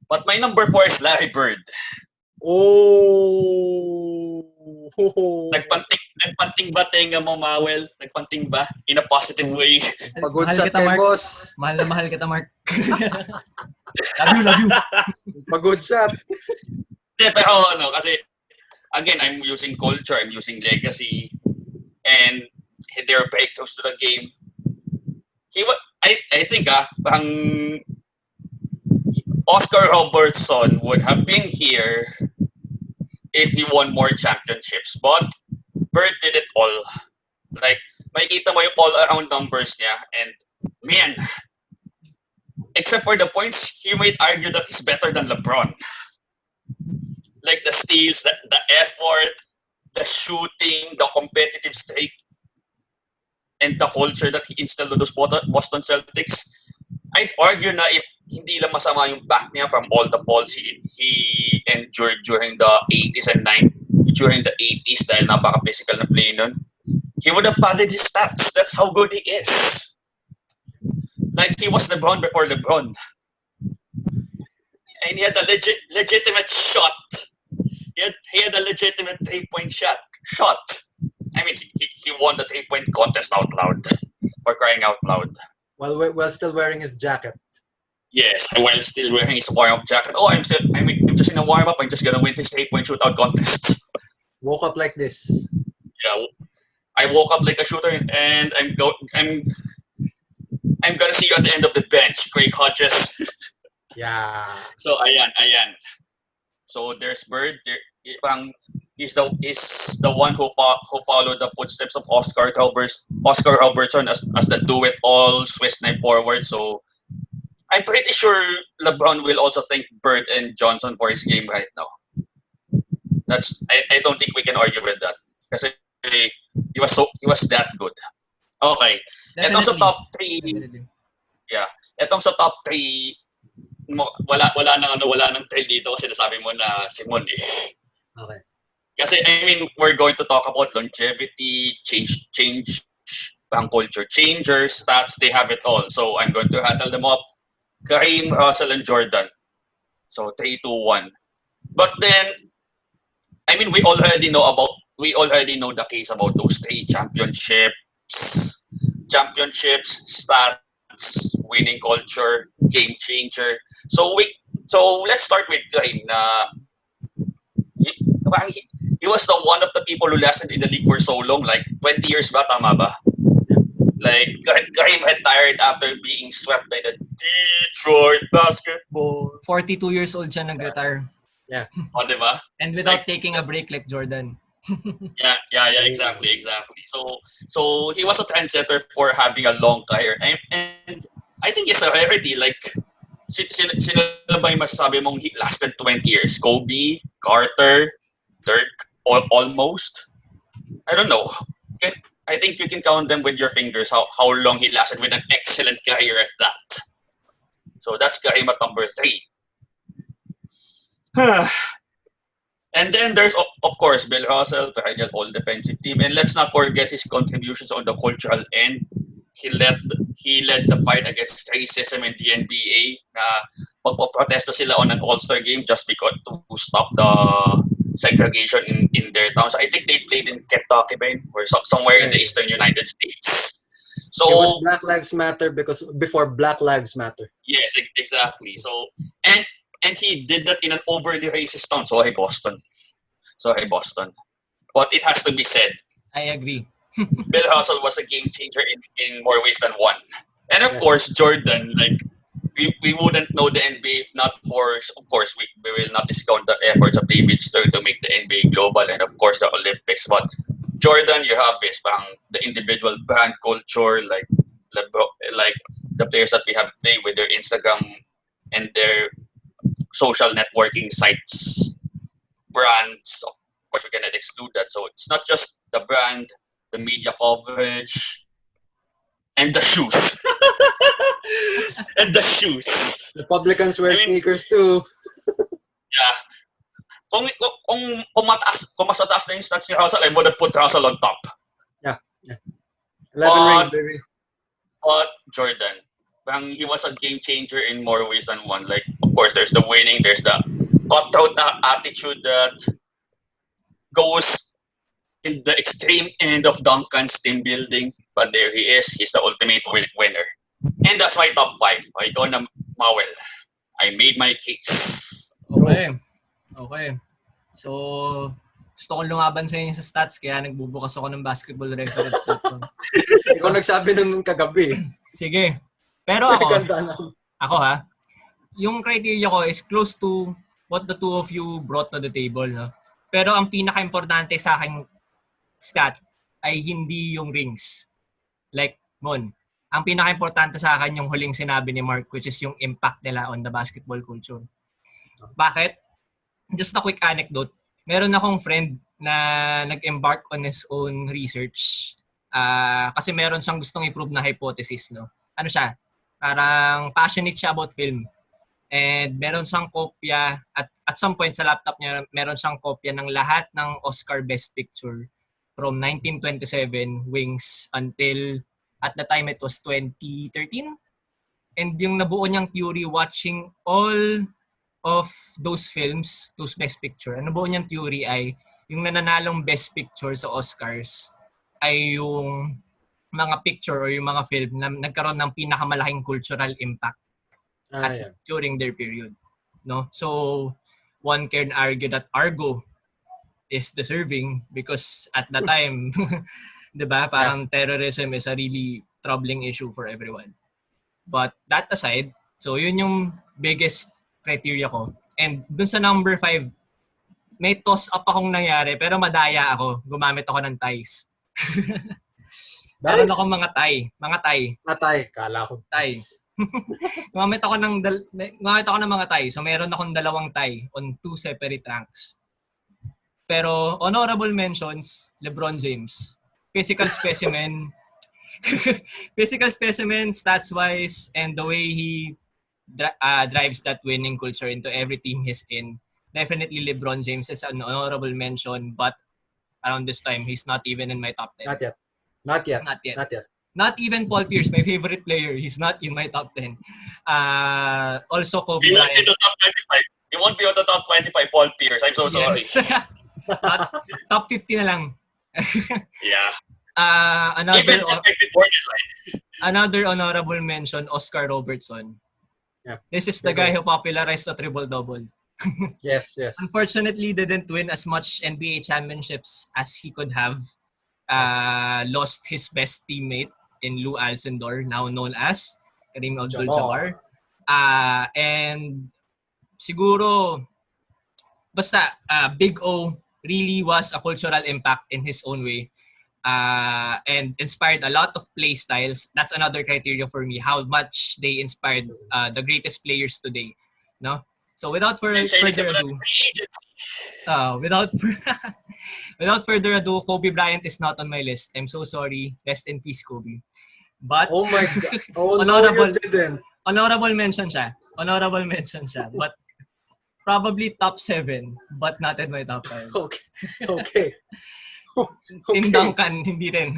Speaker 2: But my number 4 is Larry Bird.
Speaker 3: Oh!
Speaker 2: Nagpanting ba tenga mo, Mawel? Nagpanting ba? In a positive way.
Speaker 3: Pagod sa kay boss.
Speaker 1: Mahal na mahal kita, Mark. Love you.
Speaker 3: Pagod siya.
Speaker 2: Pero kasi, again, I'm using culture, I'm using legacy, and their breakthroughs to the game. I think, parang Oscar Robertson would have been here if he won more championships. But Bird did it all. Like, makikita mo yung all-around numbers niya. And, man, except for the points, he might argue that he's better than LeBron. Like the steals, the effort, the shooting, the competitive streak, and the culture that he instilled to those Boston Celtics. I'd argue na if hindi lang masama yung back niya from all the falls he endured during the 80s and 90s, during the 80s dahil napaka-physical na play nun, he would have padded his stats. That's how good he is. Like, he was LeBron before LeBron. And he had a legitimate shot. He had a legitimate 3-point shot. I mean, he won the 3-point contest out loud. For crying out loud.
Speaker 3: While still wearing his jacket.
Speaker 2: Yes, while still wearing his warm-up jacket. Oh, I'm just in a warm-up. I'm just gonna win this 3-point shootout contest.
Speaker 3: Woke up like this.
Speaker 2: Yeah, I woke up like a shooter, and I'm gonna see you at the end of the bench, Craig Hodges.
Speaker 3: Yeah.
Speaker 2: So ayan. So there's Bird. He's the one who followed the footsteps of Oscar Robertson as the do-it-all Swiss knife forward. So I'm pretty sure LeBron will also thank Bird and Johnson for his game right now. I don't think we can argue with that because he was that good. Okay. Etong sa top 3.
Speaker 1: Definitely.
Speaker 2: Yeah. Etong sa top 3 wala nang trail dito kasi nasabi mo na Simon eh.
Speaker 3: Okay.
Speaker 2: Kasi I mean, we're going to talk about longevity, change, pang culture changers, stats, they have it all. So I'm going to rattle them up. Kareem, Russell, and Jordan. So 3-2-1. But then, I mean, we already know the case about those 3 championships, stats, winning culture, game changer. So let's start with Kareem. He was one of the people who lasted in the league for so long, like 20 years ba, tama ba? Like, Kareem retired after being swept by the Detroit Basketbol.
Speaker 1: 42 years old siya nag-retire.
Speaker 3: Yeah.
Speaker 2: O, diba?
Speaker 1: And without taking a break like Jordan.
Speaker 2: Yeah, exactly. So he was a trendsetter for having a long career. And I think it's a rarity. Like, sino ba yung masasabi mong he lasted 20 years? Kobe, Carter, Dirk, almost. I don't know. I think you can count them with your fingers how long he lasted with an excellent career at that. So that's Kareem at number 3. And then there's of course Bill Russell, perennial all-defensive team, and let's not forget his contributions on the cultural end. He led the fight against racism in the NBA na magpoprotesta sila on an All-Star game just because to stop the segregation in their towns. I think they played in Kentucky or somewhere in the eastern United States. So
Speaker 3: it was Black Lives Matter because before Black Lives Matter.
Speaker 2: yes, exactly. So and he did that in an overly racist town. Sorry, Boston. But it has to be said,
Speaker 1: I agree.
Speaker 2: Bill Russell was a game changer in more ways than one. And of course, Jordan, like we wouldn't know the NBA if not for, of course, we will not discount the efforts of David Stern to make the NBA global and of course the Olympics. But Jordan, you have this the individual brand culture, like LeBron, like the players that we have today with their Instagram and their social networking sites, brands. Of course, we cannot exclude that. So it's not just the brand, the media coverage, and the shoes. And the shoes.
Speaker 3: Republicans wear sneakers too.
Speaker 2: Yeah. Kung mas mataas na yung stats ni Russell, I would have put Russell on top.
Speaker 3: Yeah. 11 rings, baby.
Speaker 2: But Jordan, he was a game changer in more ways than one. Like, of course, there's the winning, there's the cutthroat attitude that goes in the extreme end of Duncan's team building. But there he is. He's the ultimate winner. And that's my top 5. Ikaw na, Mawel. I made my case.
Speaker 1: Okay. So, gusto kong lumaban sa inyo sa stats kaya nagbubukas ako ng basketball records.
Speaker 3: Ikaw nagsabi nung kagabi.
Speaker 1: Sige. Pero ako ha, yung criteria ko is close to what the two of you brought to the table. No? Pero ang pinaka-importante sa aking stat ay hindi yung rings. Like, Mon, ang pinaka-importante sa akin yung huling sinabi ni Mark, which is yung impact nila on the basketball culture. Bakit? Just a quick anecdote. Meron akong friend na nag-embark on his own research kasi meron siyang gustong i-prove na hypothesis. No? Ano siya? Parang passionate siya about film. And meron siyang kopya, at some point sa laptop niya, meron siyang kopya ng lahat ng Oscar Best Picture from 1927 Wings until at the time it was 2013. And yung nabuo niyang theory watching all of those films, those Best Picture, ang nabuo niyang theory ay yung nananalong Best Picture sa Oscars ay yung mga picture or yung mga film na nagkaroon ng pinakamalaking cultural impact during their period. No? So, one can argue that Argo is deserving because at the time, di ba, parang terrorism is a really troubling issue for everyone. But that aside, so yun yung biggest criteria ko. And dun sa number 5, may toss-up akong nangyari pero madaya ako. Gumamit ako ng ties. Meron akong mga tie.
Speaker 3: Kala ko.
Speaker 1: Tie. Gumamit ako ng mga tie. So meron akong 2 tie on 2 separate ranks. Pero honorable mentions, LeBron James. Physical specimen, stats-wise, and the way he drives that winning culture into every team he's in. Definitely LeBron James is an honorable mention, but around this time, he's not even in my top 10.
Speaker 3: Not yet.
Speaker 1: Not even Paul Pierce, my favorite player. He's not in my top 10. Also, Kobe
Speaker 2: He
Speaker 1: Bryant.
Speaker 2: He won't be on the top 25, Paul Pierce. I'm so sorry.
Speaker 1: Yes. Top 50 na lang.
Speaker 2: Yeah.
Speaker 1: Another honorable mention, Oscar Robertson.
Speaker 3: Yeah.
Speaker 1: This is the guy who popularized the triple-double.
Speaker 3: Yes.
Speaker 1: Unfortunately, didn't win as much NBA championships as he could have. Lost his best teammate in Lou Alcindor, now known as Kareem Abdul-Jabbar. And siguro, basta Big O really was a cultural impact in his own way. And inspired a lot of play styles. That's another criteria for me, how much they inspired the greatest players today. No? So without further ado, Without further ado, Kobe Bryant is not on my list. I'm so sorry. Rest in peace, Kobe. But
Speaker 3: Oh my God. Oh no, you didn't.
Speaker 1: honorable mention siya. But probably top 7, but not in my top 5.
Speaker 3: Okay.
Speaker 1: Team Duncan, hindi rin.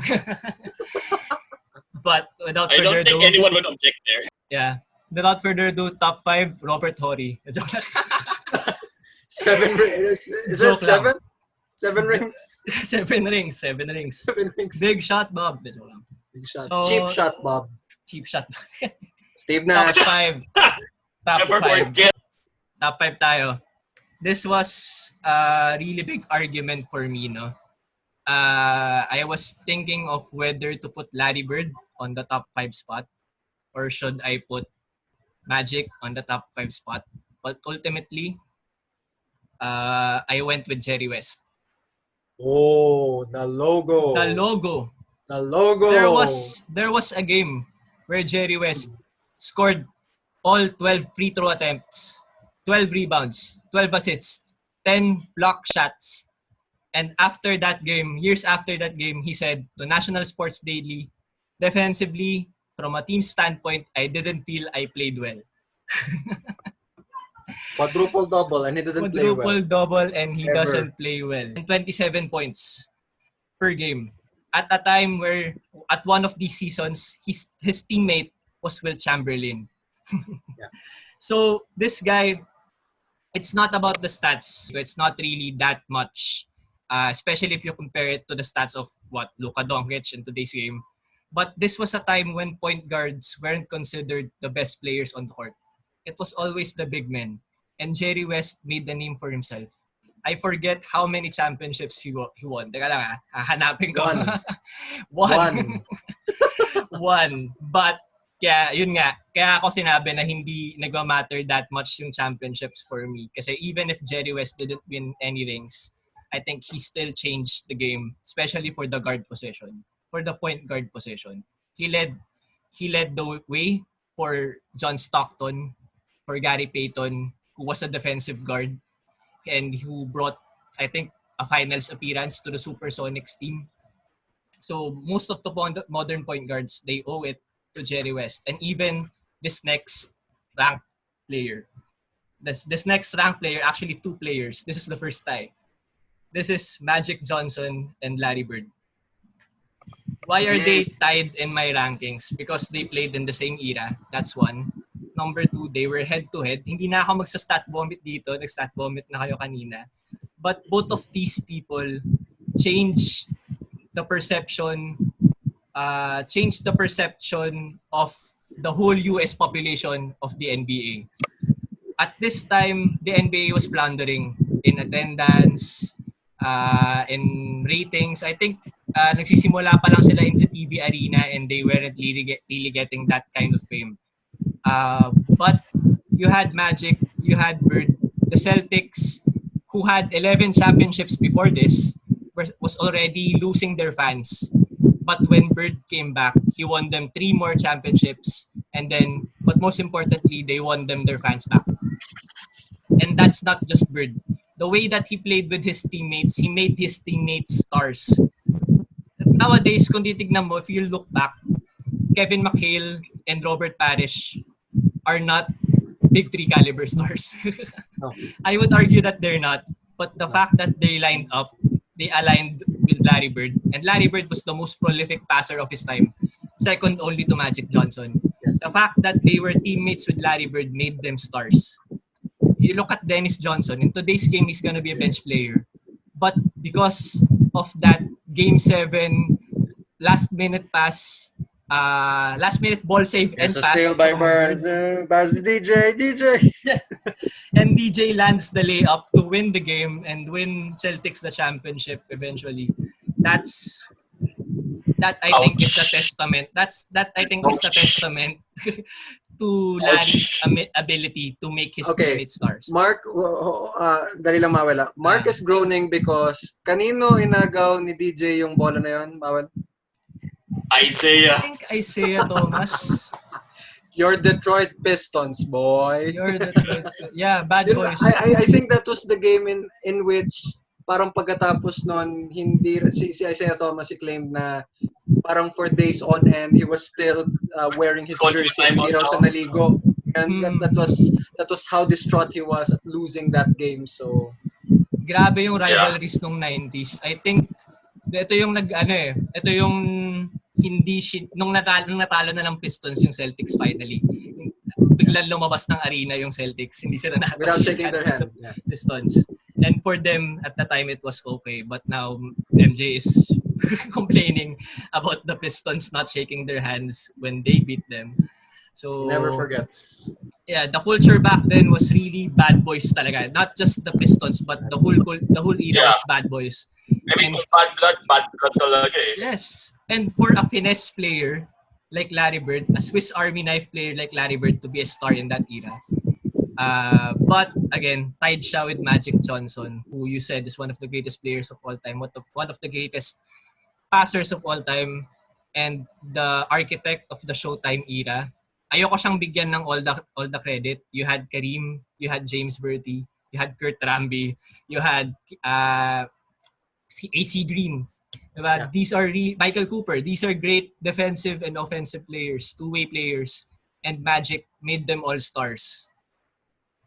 Speaker 1: But without
Speaker 2: I
Speaker 1: further
Speaker 2: don't think
Speaker 1: ado,
Speaker 2: anyone would object there.
Speaker 1: yeah. Without further ado, top 5, Robert Horry. Joke lang.
Speaker 3: 7 rings. Is
Speaker 1: Joke
Speaker 3: it 7? 7 rings?
Speaker 1: 7 rings. 7 rings.
Speaker 3: 7 rings.
Speaker 1: Big shot, Bob. Joke lang.
Speaker 3: Big shot.
Speaker 1: So,
Speaker 3: Cheap shot, Bob.
Speaker 1: Cheap shot.
Speaker 3: Steve
Speaker 1: Top
Speaker 3: Nash.
Speaker 1: 5. Top
Speaker 2: Never
Speaker 1: 5.
Speaker 2: forget.
Speaker 1: Top 5 tayo. This was a really big argument for me, no? I was thinking of whether to put Larry Bird on the top 5 spot or should I put Magic on the top 5 spot. But ultimately, I went with Jerry West.
Speaker 3: Oh, the logo.
Speaker 1: The logo.
Speaker 3: The logo.
Speaker 1: There was a game where Jerry West scored all 12 free throw attempts, 12 rebounds, 12 assists, 10 block shots. And after that game, years after that game, he said to National Sports Daily, defensively, from a team standpoint, I didn't feel I played well.
Speaker 3: Quadruple double and he doesn't play well.
Speaker 1: Quadruple double and he
Speaker 3: Ever.
Speaker 1: doesn't play well. 27 points per game. At a time where, at one of these seasons, his teammate was Will Chamberlain.
Speaker 3: Yeah.
Speaker 1: So, this guy, it's not about the stats. It's not really that much. Especially if you compare it to the stats of Luka Doncic in today's game. But this was a time when point guards weren't considered the best players on the court. It was always the big men. And Jerry West made the name for himself. I forget how many championships he won. Teka lang hahanapin ko. One. One. But, yun nga. Kaya ako sinabi na hindi nagmamatter that much yung championships for me. Kasi even if Jerry West didn't win any rings, I think he still changed the game, especially for the guard position, for the point guard position. He led the way for John Stockton, for Gary Payton, who was a defensive guard and who brought, I think, a finals appearance to the Supersonics team. So most of the modern point guards, they owe it to Jerry West. And even this next ranked player. This next ranked player, actually 2 players. This is the first tie. This is Magic Johnson and Larry Bird. Why are they tied in my rankings? Because they played in the same era. That's one. Number 2, they were head-to-head. Hindi na ako magsa-stat vomit dito. Nag-stat vomit na kayo kanina. But both of these people changed the perception of the whole US population of the NBA. At this time, the NBA was floundering in attendance, in ratings. I think nagsisimula pa lang sila in the TV arena and they weren't really getting that kind of fame. But you had Magic, you had Bird. The Celtics, who had 11 championships before this, was already losing their fans. But when Bird came back, he won them 3 more championships. And then, but most importantly, they won them their fans back. And that's not just Bird. The way that he played with his teammates, he made his teammates stars. Nowadays, kung titignan mo, if you look back, Kevin McHale and Robert Parrish are not big 3 caliber stars.
Speaker 3: No.
Speaker 1: I would argue that they're not. But the fact that they lined up, they aligned with Larry Bird. And Larry Bird was the most prolific passer of his time. Second only to Magic Johnson.
Speaker 3: Yes.
Speaker 1: The fact that they were teammates with Larry Bird made them stars. You look at Dennis Johnson. In today's game, he's gonna be a bench player. But because of that Game 7 last-minute pass, last-minute ball save and
Speaker 3: It's a
Speaker 1: pass.
Speaker 3: steal by Barnes. Barnes, DJ.
Speaker 1: And DJ lands the layup to win the game and win Celtics the championship eventually. That I think is the testament. That I think is the testament to Larry's ability to make his teammates stars.
Speaker 3: Mark, dali lang mawala. Mark is groaning because kanino inagaw ni DJ yung bola na yun? Mawal?
Speaker 2: Isaiah.
Speaker 1: I think Isaiah Thomas.
Speaker 3: Your Detroit Pistons, boy.
Speaker 1: Bad
Speaker 3: Yun,
Speaker 1: boys.
Speaker 3: I think that was the game in which parang pagkatapos nun, hindi si Isaiah Thomas he claimed na parang for days on end he was still wearing his
Speaker 2: Scalding
Speaker 3: jersey,
Speaker 2: time
Speaker 3: hindi raw siya
Speaker 2: out.
Speaker 3: naligo. And that was how distraught he was at losing that game. So
Speaker 1: Grabe yung rivalries nung 90s. I think ito yung ito yung nung natalo na ng Pistons yung Celtics finally. Biglang lumabas ng arena yung Celtics. Hindi sila
Speaker 3: without shaking their hand.
Speaker 1: Yeah. Pistons. And for them, at the time, it was okay. But now, MJ is complaining about the Pistons not shaking their hands when they beat them. So
Speaker 3: Never forgets.
Speaker 1: Yeah, the culture back then was really bad boys talaga. Not just the Pistons, but the whole era was bad boys.
Speaker 2: I mean, kung bad blood talaga eh.
Speaker 1: Yes. And for a finesse player like Larry Bird, a Swiss Army knife player like Larry Bird to be a star in that era. But again, tied siya with Magic Johnson, who you said is one of the greatest players of all time, one of the greatest passers of all time, and the architect of the Showtime era. Ayoko siyang bigyan ng all the credit. You had Kareem, you had James Bertie, you had Kurt Ramby, you had AC Green. Diba?
Speaker 3: Yeah.
Speaker 1: These are Michael Cooper. These are great defensive and offensive players, two-way players, and Magic made them all stars.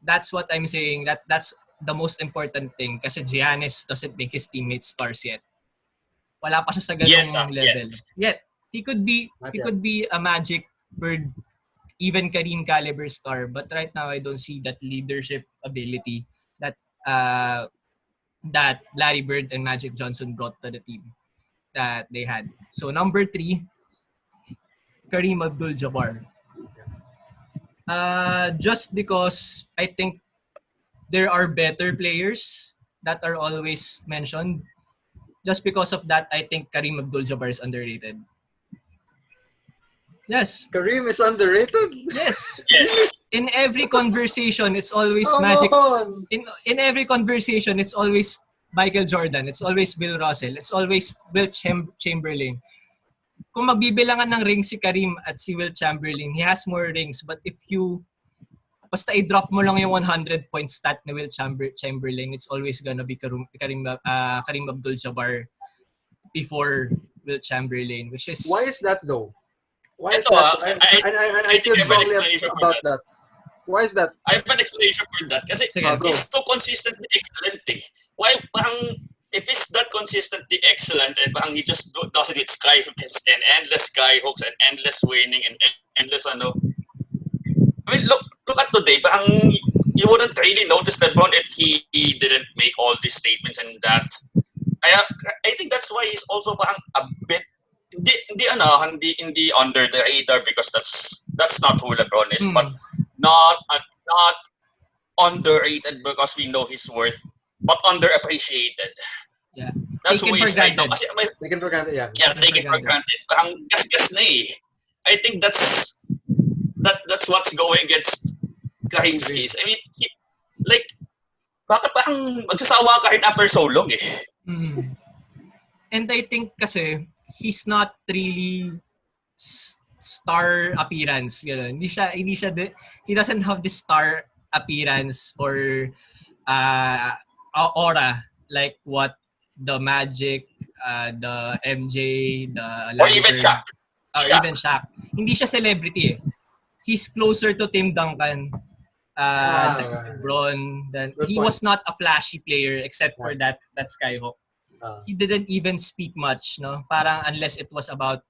Speaker 1: That's what I'm saying. That's the most important thing kasi Giannis doesn't make his teammates stars yet. Wala pa siya sa ganung level. Yet. He could be a Magic, Bird, even Kareem caliber star, but right now I don't see that leadership ability that Larry Bird and Magic Johnson brought to the team that they had. So number 3, Kareem Abdul-Jabbar. Just because I think there are better players that are always mentioned. Just because of that, I think Kareem Abdul-Jabbar is underrated. Yes.
Speaker 3: Kareem is underrated?
Speaker 1: Yes.
Speaker 2: Yes.
Speaker 1: In every conversation, it's always Magic. In every conversation, it's always Michael Jordan. It's always Bill Russell. It's always Will Chamberlain. Kung magbibilangan ng rings si Kareem at si Will Chamberlain, he has more rings. But if you basta i-drop mo lang yung 100-point stat ni Will Chamberlain, it's always gonna be Kareem Abdul-Jabbar before Will Chamberlain, which is...
Speaker 3: Why is that though? Why is
Speaker 2: Ito,
Speaker 3: that? I feel strongly about that. Why is that?
Speaker 2: I have an explanation for that. Kasi he's so consistently excellent eh. Why parang if he's that consistently excellent and parang he just does it with sky hooks and endless sky hooks and endless winning and endless ano. I mean, look at today. Parang you wouldn't really notice LeBron if he didn't make all these statements and that. Kaya I think that's why he's also parang a bit hindi under the radar because that's not who LeBron is, but not underrated because we know his worth, but underappreciated.
Speaker 1: Yeah.
Speaker 2: That's who he's right now. Kasi
Speaker 3: taken for granted, yeah.
Speaker 2: Yeah, taken for granted. Parang gas na eh. I think that's what's going against Kareem's case. I mean, bakit parang magsasawa ka rin after so long eh?
Speaker 1: Mm. And I think kasi he's not really star appearance. Ganun. He doesn't have this star appearance or aura like what the Magic, the MJ, the
Speaker 2: or even Shaq.
Speaker 1: Even Shaq. Hindi siya celebrity eh. He's closer to Tim Duncan. LeBron. He was not a flashy player except for that skyhook. He didn't even speak much, no? Parang unless it was about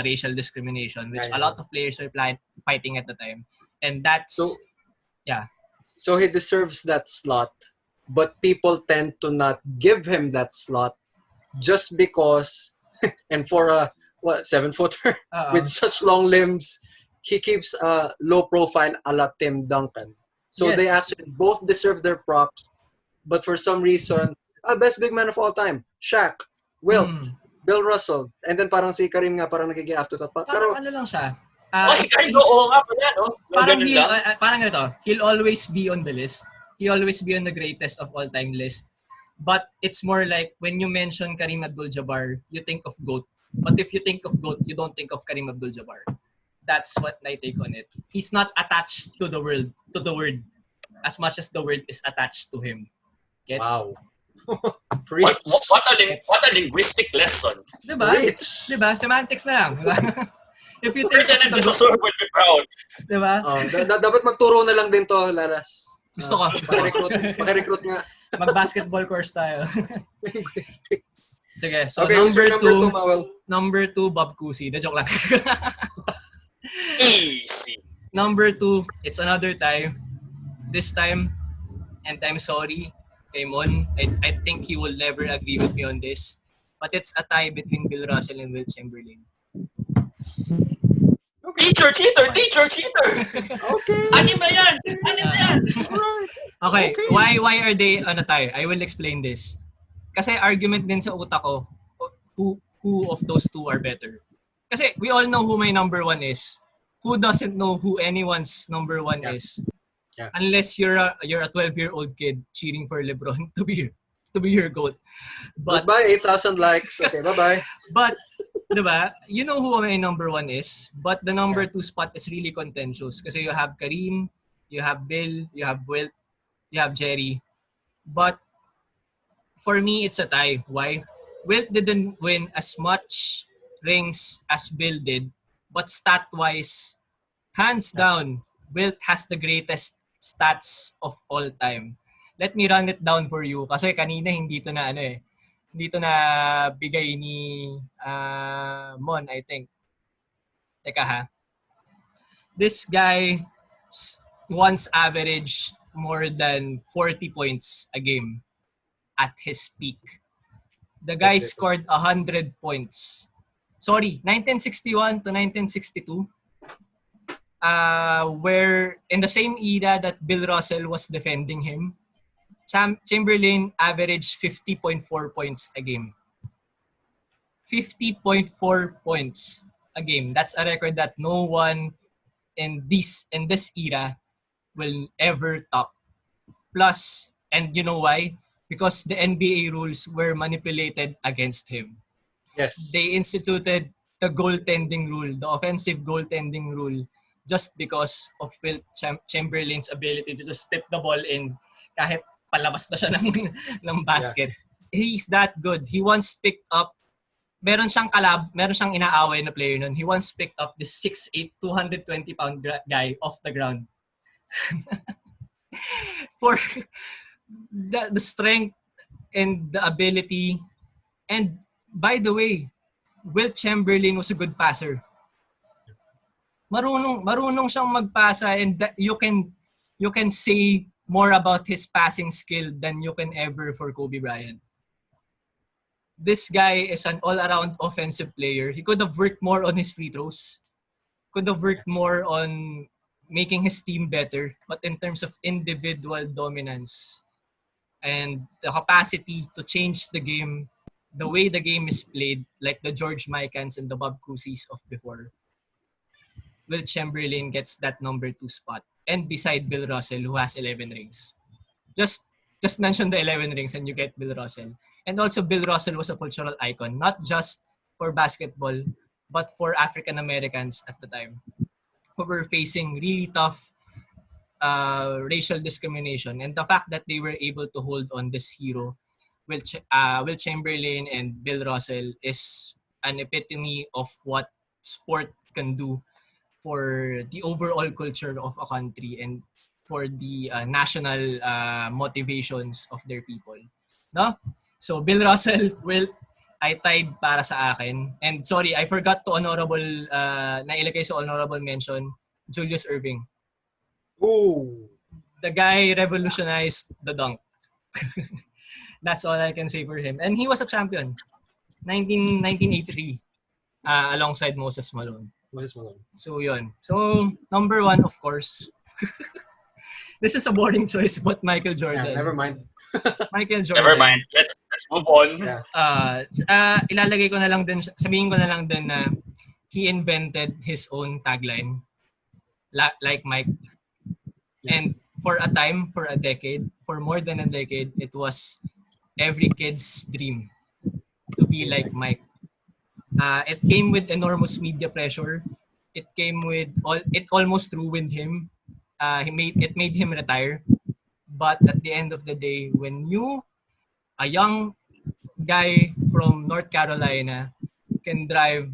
Speaker 1: racial discrimination, which a lot of players were fighting at the time. And that's
Speaker 3: So he deserves that slot, but people tend to not give him that slot just because and for a 7-footer with such long limbs, he keeps a low profile a la Tim Duncan. So they actually both deserve their props, but for some reason, best big man of all time, Shaq, Wilt, Bill Russell, and then parang si Kareem nga parang nagiging afterthought.
Speaker 1: Pero ano lang siya?
Speaker 2: Si Kareem nga pala, no?
Speaker 1: Parang ganito, he'll always be on the list. He'll always be on the greatest of all time list. But it's more like when you mention Kareem Abdul-Jabbar, you think of GOAT. But if you think of GOAT, you don't think of Kareem Abdul-Jabbar. That's what I take on it. He's not attached to the word as much as the word is attached to him. Gets?
Speaker 3: Wow.
Speaker 2: What,
Speaker 3: Preach.
Speaker 2: what a linguistic lesson.
Speaker 1: Diba?
Speaker 3: Preach.
Speaker 1: Diba? Semantics na lang. Diba? If you think
Speaker 2: Ferdinand de Saussure will be proud.
Speaker 1: diba?
Speaker 3: Dapat magturo na lang din to, Lalas.
Speaker 1: Gusto ko.
Speaker 3: Paki-recruit nga.
Speaker 1: Mag-basketball course tayo.
Speaker 3: Linguistics.
Speaker 1: Sige, so
Speaker 3: Okay, who's your number 2, Mawel?
Speaker 1: Number 2, Bob Cousy. Na joke lang.
Speaker 2: Easy.
Speaker 1: Number 2, it's another tie. This time, and I'm sorry, kay Mon, I think he will never agree with me on this, but it's a tie between Bill Russell and Will Chamberlain.
Speaker 3: Okay.
Speaker 2: Teacher.
Speaker 3: Okay.
Speaker 2: Anime yan.
Speaker 3: Alright.
Speaker 1: Okay, why are they on a tie? I will explain this. Kasi argument din sa utak ko, who of those two are better. Kasi we all know who my number 1 is. Who doesn't know who anyone's number 1 is?
Speaker 3: Yeah.
Speaker 1: Unless you're a 12-year-old kid cheering for LeBron to be your GOAT. But
Speaker 3: Goodbye, 8,000 likes. Okay, bye-bye.
Speaker 1: But, diba, you know who my number 1 is, but the number 2 spot is really contentious kasi you have Kareem, you have Bill, you have Wilt, you have Jerry. But for me, it's a tie. Why? Wilt didn't win as much rings as Bill did, but stat-wise, hands down, Wilt has the greatest stats of all time. Let me run it down for you kasi kanina hindi to na bigay ni Mon, I think. Teka ha. This guy once averaged more than 40 points a game at his peak. The guy scored 100 points. Sorry, 1961 to 1962. Where in the same era that Bill Russell was defending him, Chamberlain averaged 50.4 points a game. 50.4 points a game. That's a record that no one in this era will ever top. Plus, and you know why? Because the NBA rules were manipulated against him.
Speaker 3: Yes.
Speaker 1: They instituted the goaltending rule, the offensive goaltending rule, just because of Wilt Chamberlain's ability to just tip the ball in kahit palabas na siya ng basket. Yeah. He's that good. He once picked up, meron siyang inaaway na player nun. He once picked up this 6'8", 220-pound guy off the ground. For the strength and the ability. And by the way, Wilt Chamberlain was a good passer. Marunong siyang magpasa, and you can say more about his passing skill than you can ever for Kobe Bryant. This guy is an all-around offensive player. He could have worked more on his free throws. Could have worked more on making his team better. But in terms of individual dominance and the capacity to change the game, the way the game is played, like the George Mikans and the Bob Cousy's of before, Wilt Chamberlain gets that number 2 spot. And beside Bill Russell, who has 11 rings. Just mention the 11 rings and you get Bill Russell. And also, Bill Russell was a cultural icon, not just for basketball, but for African Americans at the time, who were facing really tough racial discrimination. And the fact that they were able to hold on this hero, Will Chamberlain and Bill Russell, is an epitome of what sport can do for the overall culture of a country and for the national motivations of their people. No? So, Bill Russell, I tied para sa akin. And sorry, I forgot to nailagay sa honorable mention, Julius Erving.
Speaker 3: Ooh.
Speaker 1: The guy revolutionized the dunk. That's all I can say for him. And he was a champion. 1983. Alongside Moses Malone. So, yun. So, number 1, of course. This is a boring choice, but Michael Jordan.
Speaker 3: Yeah, never mind.
Speaker 1: Michael Jordan.
Speaker 2: Never mind. Let's move on.
Speaker 3: Yeah.
Speaker 1: Ilalagay ko na lang din, sabihin ko na lang din na he invented his own tagline, like Mike. And for a time, for a decade, for more than a decade, it was every kid's dream to be like Mike. It came with enormous media pressure. it almost ruined him. It made him retire. But at the end of the day, when a young guy from North Carolina, can drive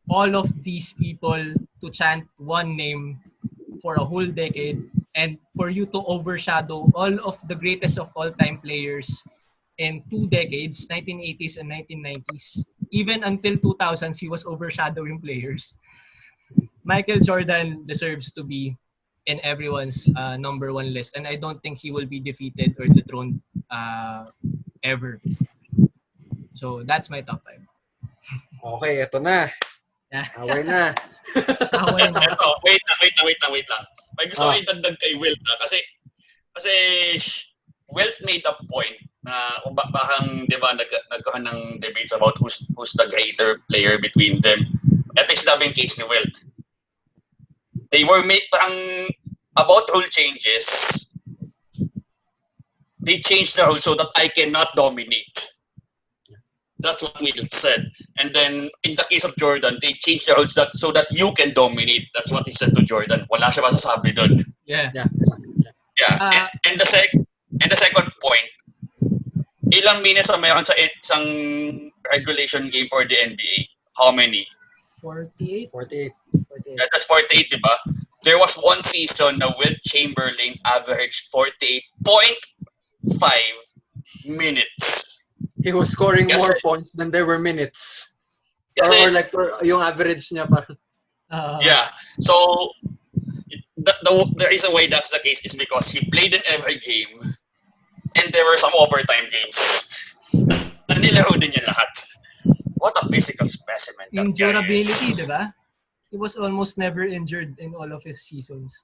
Speaker 1: all of these people to chant one name for a whole decade, and for you to overshadow all of the greatest of all time players in 2 decades, 1980s and 1990s, even until 2000s, he was overshadowing players. Michael Jordan deserves to be in everyone's number one list, and I don't think he will be defeated or dethroned ever. So that's my top 5.
Speaker 3: Okay, eto na. Away na.
Speaker 1: Away na.
Speaker 2: Eto, wait lang. May gusto ko idagdag kay Wilt kasi Wilt made a point na kung bakang 'di ba nagkaroon ng debates about who's the greater player between them. Ito is the case ni Wilt. They were about rule changes. They changed the rule so that I cannot dominate. That's what Wilt said. And then, in the case of Jordan, they changed the rules so that you can dominate. That's what he said to Jordan. Wala siya masasabi doon.
Speaker 1: Yeah.
Speaker 2: And the second point, ilang minutes na mayroon sa isang regulation game for the NBA? How many?
Speaker 1: 48.
Speaker 2: Yeah, that's 48, di ba? There was one season na Wilt Chamberlain averaged 48.5 minutes.
Speaker 3: He was scoring more points than there were minutes. Or yung average niya pa.
Speaker 2: Yeah. So, the reason why that's the case is because he played in every game and there were some overtime games. Nilaro din niya lahat. What a physical specimen that
Speaker 1: Endurability, di ba? He was almost never injured in all of his seasons.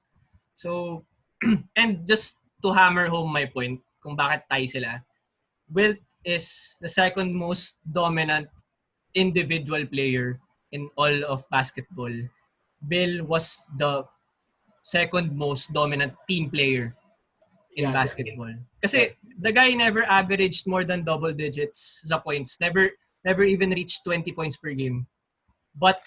Speaker 1: So, and just to hammer home my point kung bakit tie sila, Wilt is the second most dominant individual player in all of basketball. Bill was the second most dominant team player in basketball. Kasi the guy never averaged more than double digits sa points. Never even reached 20 points per game. But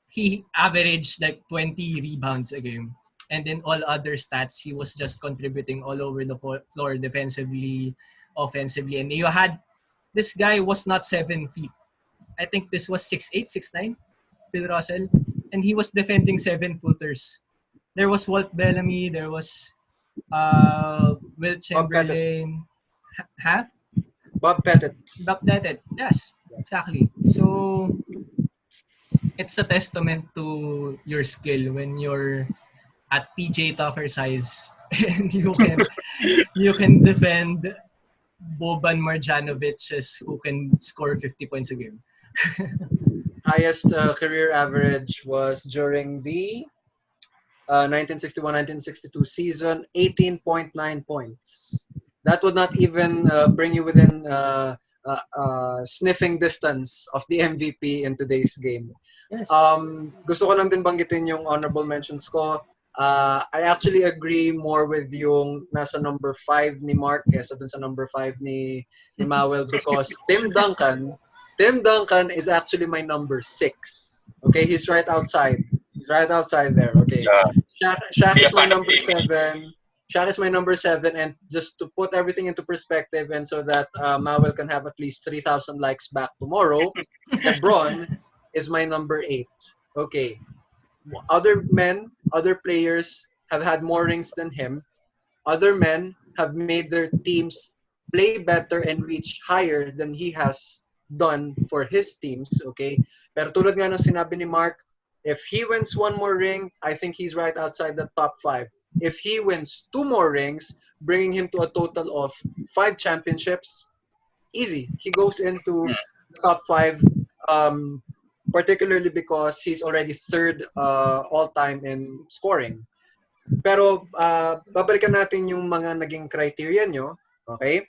Speaker 1: he averaged like 20 rebounds a game. And in all other stats, he was just contributing all over the floor defensively, offensively. And you had, this guy was not 7 feet. I think this was 6'8", 6'9", Bill Russell. And he was defending 7-footers. There was Walt Bellamy, there was Wilt Chamberlain.
Speaker 3: Bob Pettit.
Speaker 1: Yes, exactly. So, it's a testament to your skill when you're at PJ Tucker size and you can defend Boban Marjanovic who can score 50 points a game.
Speaker 3: Highest career average was during the 1961-1962 season, 18.9 points. That would not even bring you within sniffing distance of the MVP in today's game.
Speaker 1: Yes.
Speaker 3: Gusto ko lang din banggitin yung honorable mentions ko. I actually agree more with yung nasa number 5 ni Mark kesa dun sa number 5 ni Mawel because Tim Duncan is actually my number 6. Okay, he's right outside. He's right outside there. Okay. Shaq is my number 7. Shaq is my number 7, and just to put everything into perspective and so that Mawel can have at least 3,000 likes back tomorrow, LeBron is my number 8. Okay. Other players have had more rings than him. Other men have made their teams play better and reach higher than he has done for his teams, okay? Pero tulad nga ng sinabi ni Mark, if he wins one more ring, I think he's right outside the top 5. If he wins 2 more rings, bringing him to a total of 5 championships, easy. He goes into the top 5, particularly because he's already 3rd all-time in scoring. Pero babalikan natin yung mga naging criteria nyo, okay?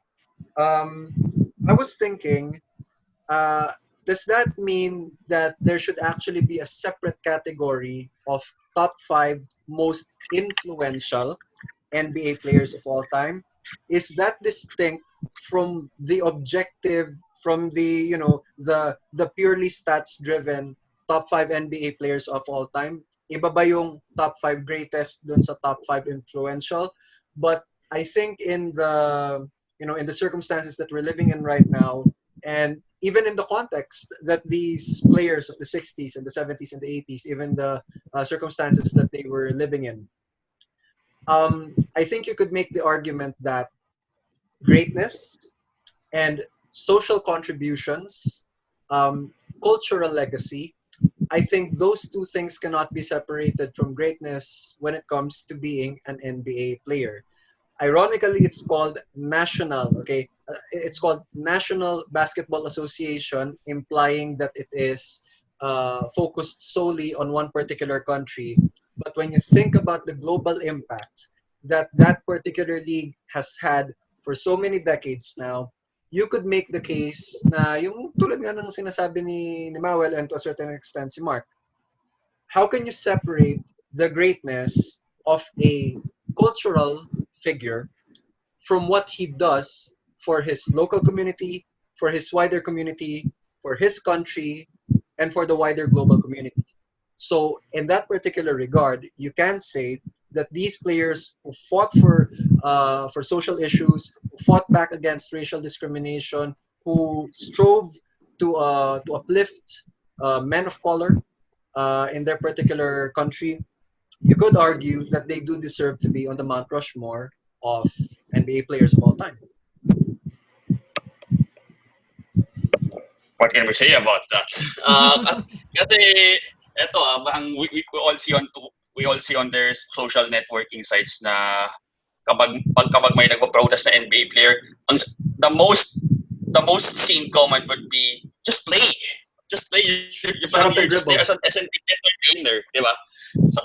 Speaker 3: I was thinking, does that mean that there should actually be a separate category of top 5 most influential NBA players of all time? Is that distinct from the objective, from the the purely stats driven top 5 NBA players of all time. Iba ba yung top 5 greatest dun sa top 5 influential? But I think in the in the circumstances that we're living in right now, and even in the context that these players of the 60s and the 70s and the 80s, even the circumstances that they were living in, I think you could make the argument that greatness and social contributions, cultural legacy, I think those two things cannot be separated from greatness when it comes to being an NBA player. Ironically, it's called national, okay? It's called National Basketball Association, implying that it is focused solely on one particular country. But when you think about the global impact that that particular league has had for so many decades now, you could make the case na yung tulad nga ng sinasabi ni Mawel and to a certain extent si Mark, how can you separate the greatness of a cultural figure from what he does for his local community, for his wider community, for his country, and for the wider global community? So, in that particular regard, you can say that these players who fought for social issues, who fought back against racial discrimination, who strove to uplift men of color in their particular country, you could argue that they do deserve to be on the Mount Rushmore of NBA players of all time.
Speaker 2: What can we say about that? Kasi eto we all see on their social networking sites na kapag may nagpo-protest na NBA player, the most seen comment would be just play. Just play. You're just there as an entertainer, di ba?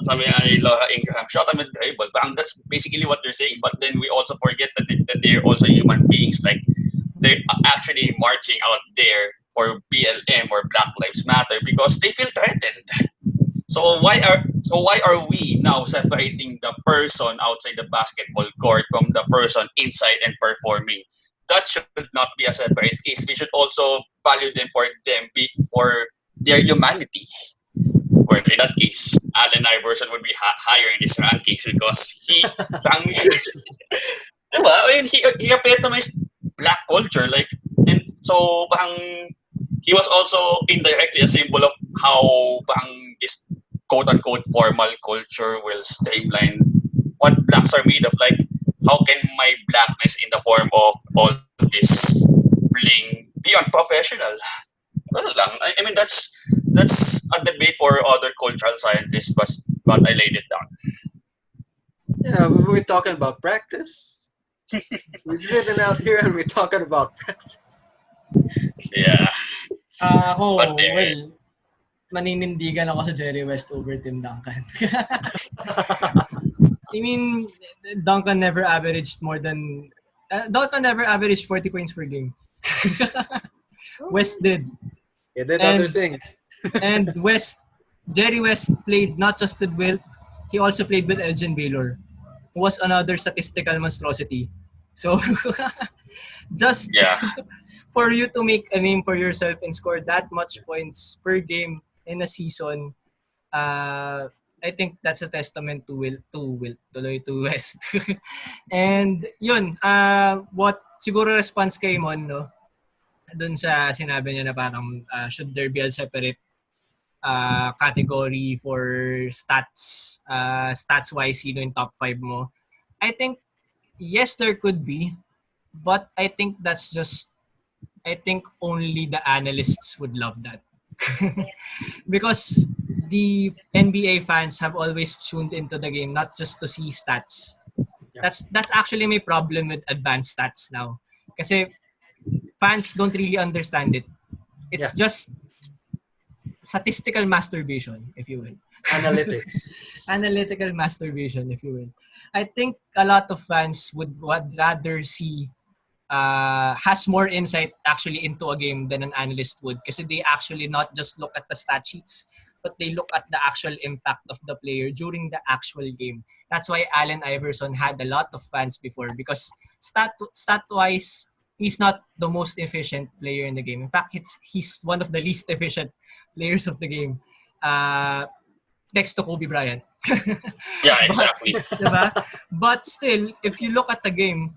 Speaker 2: Sabi nga ni Laura Ingraham, shot them and dribble. That's basically what they're saying. But then we also forget that they're also human beings. Like, they're actually marching out there for BLM or Black Lives Matter because they feel threatened. So why are we now separating the person outside the basketball court from the person inside and performing? That should not be a separate case. We should also value them for their humanity. Or in that case, Allen Iverson would be higher in these rankings because he he epitomized black culture, like, and so he was also indirectly a symbol of how this quote unquote formal culture will streamline what blacks are made of. Like, how can my blackness in the form of all this bling be unprofessional? Ano lang, I mean that's a debate for other cultural scientists, but I laid it down.
Speaker 3: Yeah, we're talking about practice. We're sitting out here and we're talking about practice.
Speaker 2: Yeah.
Speaker 1: Ako,
Speaker 2: But there,
Speaker 1: well, maninindigan ako sa Jerry West over Tim Duncan. I mean, Duncan never averaged 40 points per game. West did.
Speaker 3: He did other things.
Speaker 1: And Jerry West played not just with Wilt, he also played with Elgin Baylor, who was another statistical monstrosity. So, just for you to make a name for yourself and score that much points per game in a season, I think that's a testament to West. And yun, what siguro response kay Mon, no? Doon sa sinabi niya na parang should there be a separate category for stats-wise, sino yung top 5 mo? I think, yes, there could be. But I think only the analysts would love that. Because the NBA fans have always tuned into the game not just to see stats.
Speaker 3: Yeah.
Speaker 1: That's actually my problem with advanced stats now. Kasi fans don't really understand it. It's just statistical masturbation, if you will.
Speaker 3: Analytics.
Speaker 1: Analytical masturbation, if you will. I think a lot of fans would rather see has more insight actually into a game than an analyst would, kasi they actually not just look at the stat sheets, but they look at the actual impact of the player during the actual game. That's why Allen Iverson had a lot of fans before, because stat-wise, he's not the most efficient player in the game. In fact, he's one of the least efficient players of the game. next to Kobe Bryant.
Speaker 2: Yeah, exactly.
Speaker 1: Diba? But still, if you look at the game,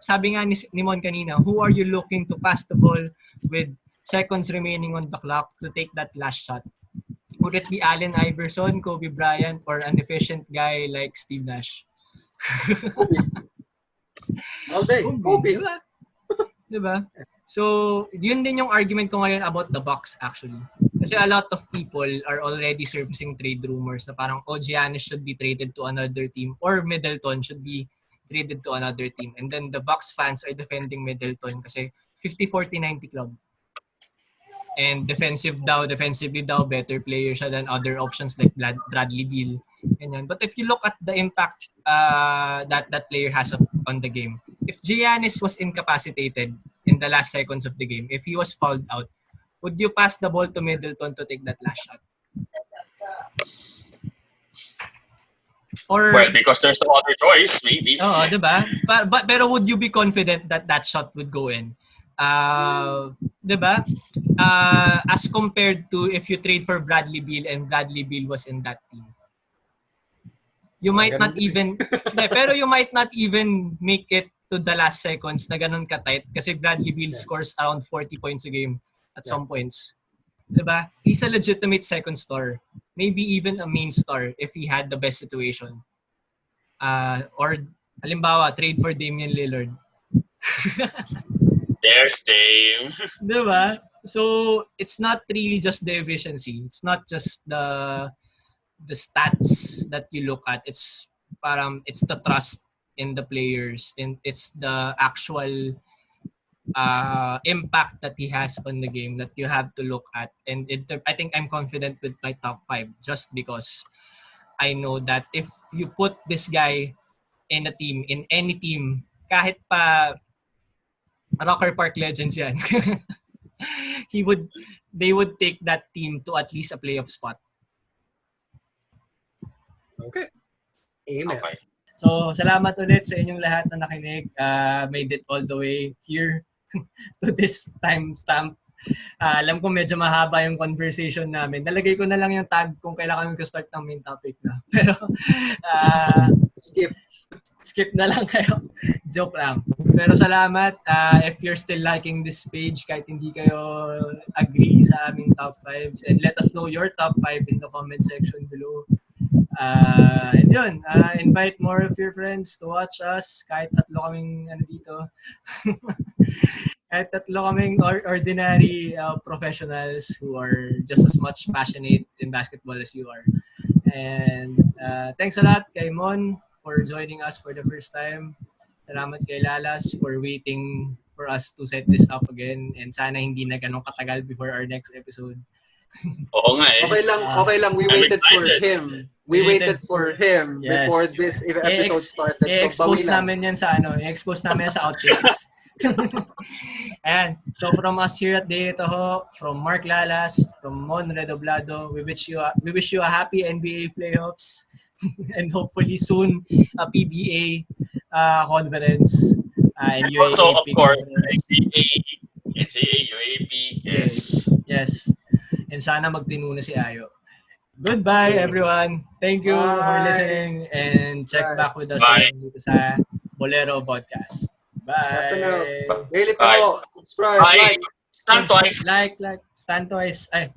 Speaker 1: sabi nga ni Mon kanina, who are you looking to pass the ball with seconds remaining on the clock to take that last shot? Would it be Allen Iverson, Kobe Bryant, or an efficient guy like Steve Nash?
Speaker 3: Kobe. All day. Kobe.
Speaker 1: Diba? Diba? So, yun din yung argument ko ngayon about the Bucks actually. Kasi a lot of people are already surfacing trade rumors na parang Giannis should be traded to another team or Middleton should be traded to another team. And then the Bucks fans are defending Middleton kasi 50-40-90 club. And defensively daw, better player siya than other options like Bradley Beal. Ganyan. But if you look at the impact that player has on the game, if Giannis was incapacitated in the last seconds of the game, if he was fouled out, would you pass the ball to Middleton to take that last shot? Or,
Speaker 2: Well, because there's no other choice, maybe.
Speaker 1: Oo, diba? Pero would you be confident that that shot would go in? Diba? As compared to if you trade for Bradley Beal and Bradley Beal was in that team. You might not even pero you might not even make it to the last seconds na ganun ka-tight kasi Bradley Beal scores around 40 points a game at some points. Diba? He's a legitimate second star. Maybe even a main star if he had the best situation. Or halimbawa, trade for Damian Lillard.
Speaker 2: There's Dame.
Speaker 1: Diba? So, it's not really just the efficiency. It's not just the stats that you look at. It's the trust in the players and it's the actual impact that he has on the game that you have to look at. And I think I'm confident with my top 5 just because I know that if you put this guy in a team, in any team, kahit pa Rocker Park Legends yan, they would take that team to at least a playoff spot.
Speaker 3: Okay. Amen.
Speaker 2: Okay.
Speaker 1: So, salamat ulit sa inyong lahat na nakinig. Made it all the way here to this timestamp. Alam ko medyo mahaba yung conversation namin. Nalagay ko na lang yung tag kung kailan kami start ng main topic na. Pero, skip na lang kayo. Joke lang. Pero salamat. If you're still liking this page, kahit hindi kayo agree sa aming top 5s, and let us know your top 5 in the comment section below. And yun, invite more of your friends to watch us. Kahit tatlo kaming dito. Kahit tatlo kaming ordinary professionals who are just as much passionate in basketball as you are. And thanks a lot kay Mon for joining us for the first time. Salamat kay Lalas for waiting for us to set this up again. And sana hindi na ganun katagal before our next episode.
Speaker 2: Oo nga eh.
Speaker 3: Okay lang. We waited for him. We waited for him before this episode started.
Speaker 1: I-expose namin yan sa i-expose namin yan sa outtakes. And so from us here at Day Toho, from Marc Lalas, from Mon Redoblado, we wish you a happy NBA playoffs and hopefully soon a PBA conference and UAAP
Speaker 2: Also, of course,
Speaker 1: conference.
Speaker 2: NCAA, UAP, yes.
Speaker 1: Yes. And sana magtino na si Ayo. Goodbye, everyone. Thank you for listening and check back with us dito sa Bolero Podcast. Bye.
Speaker 3: Daily Toho. Subscribe.
Speaker 2: Bye.
Speaker 3: Like.
Speaker 2: Stand twice.
Speaker 1: Like. Stand twice. Ay.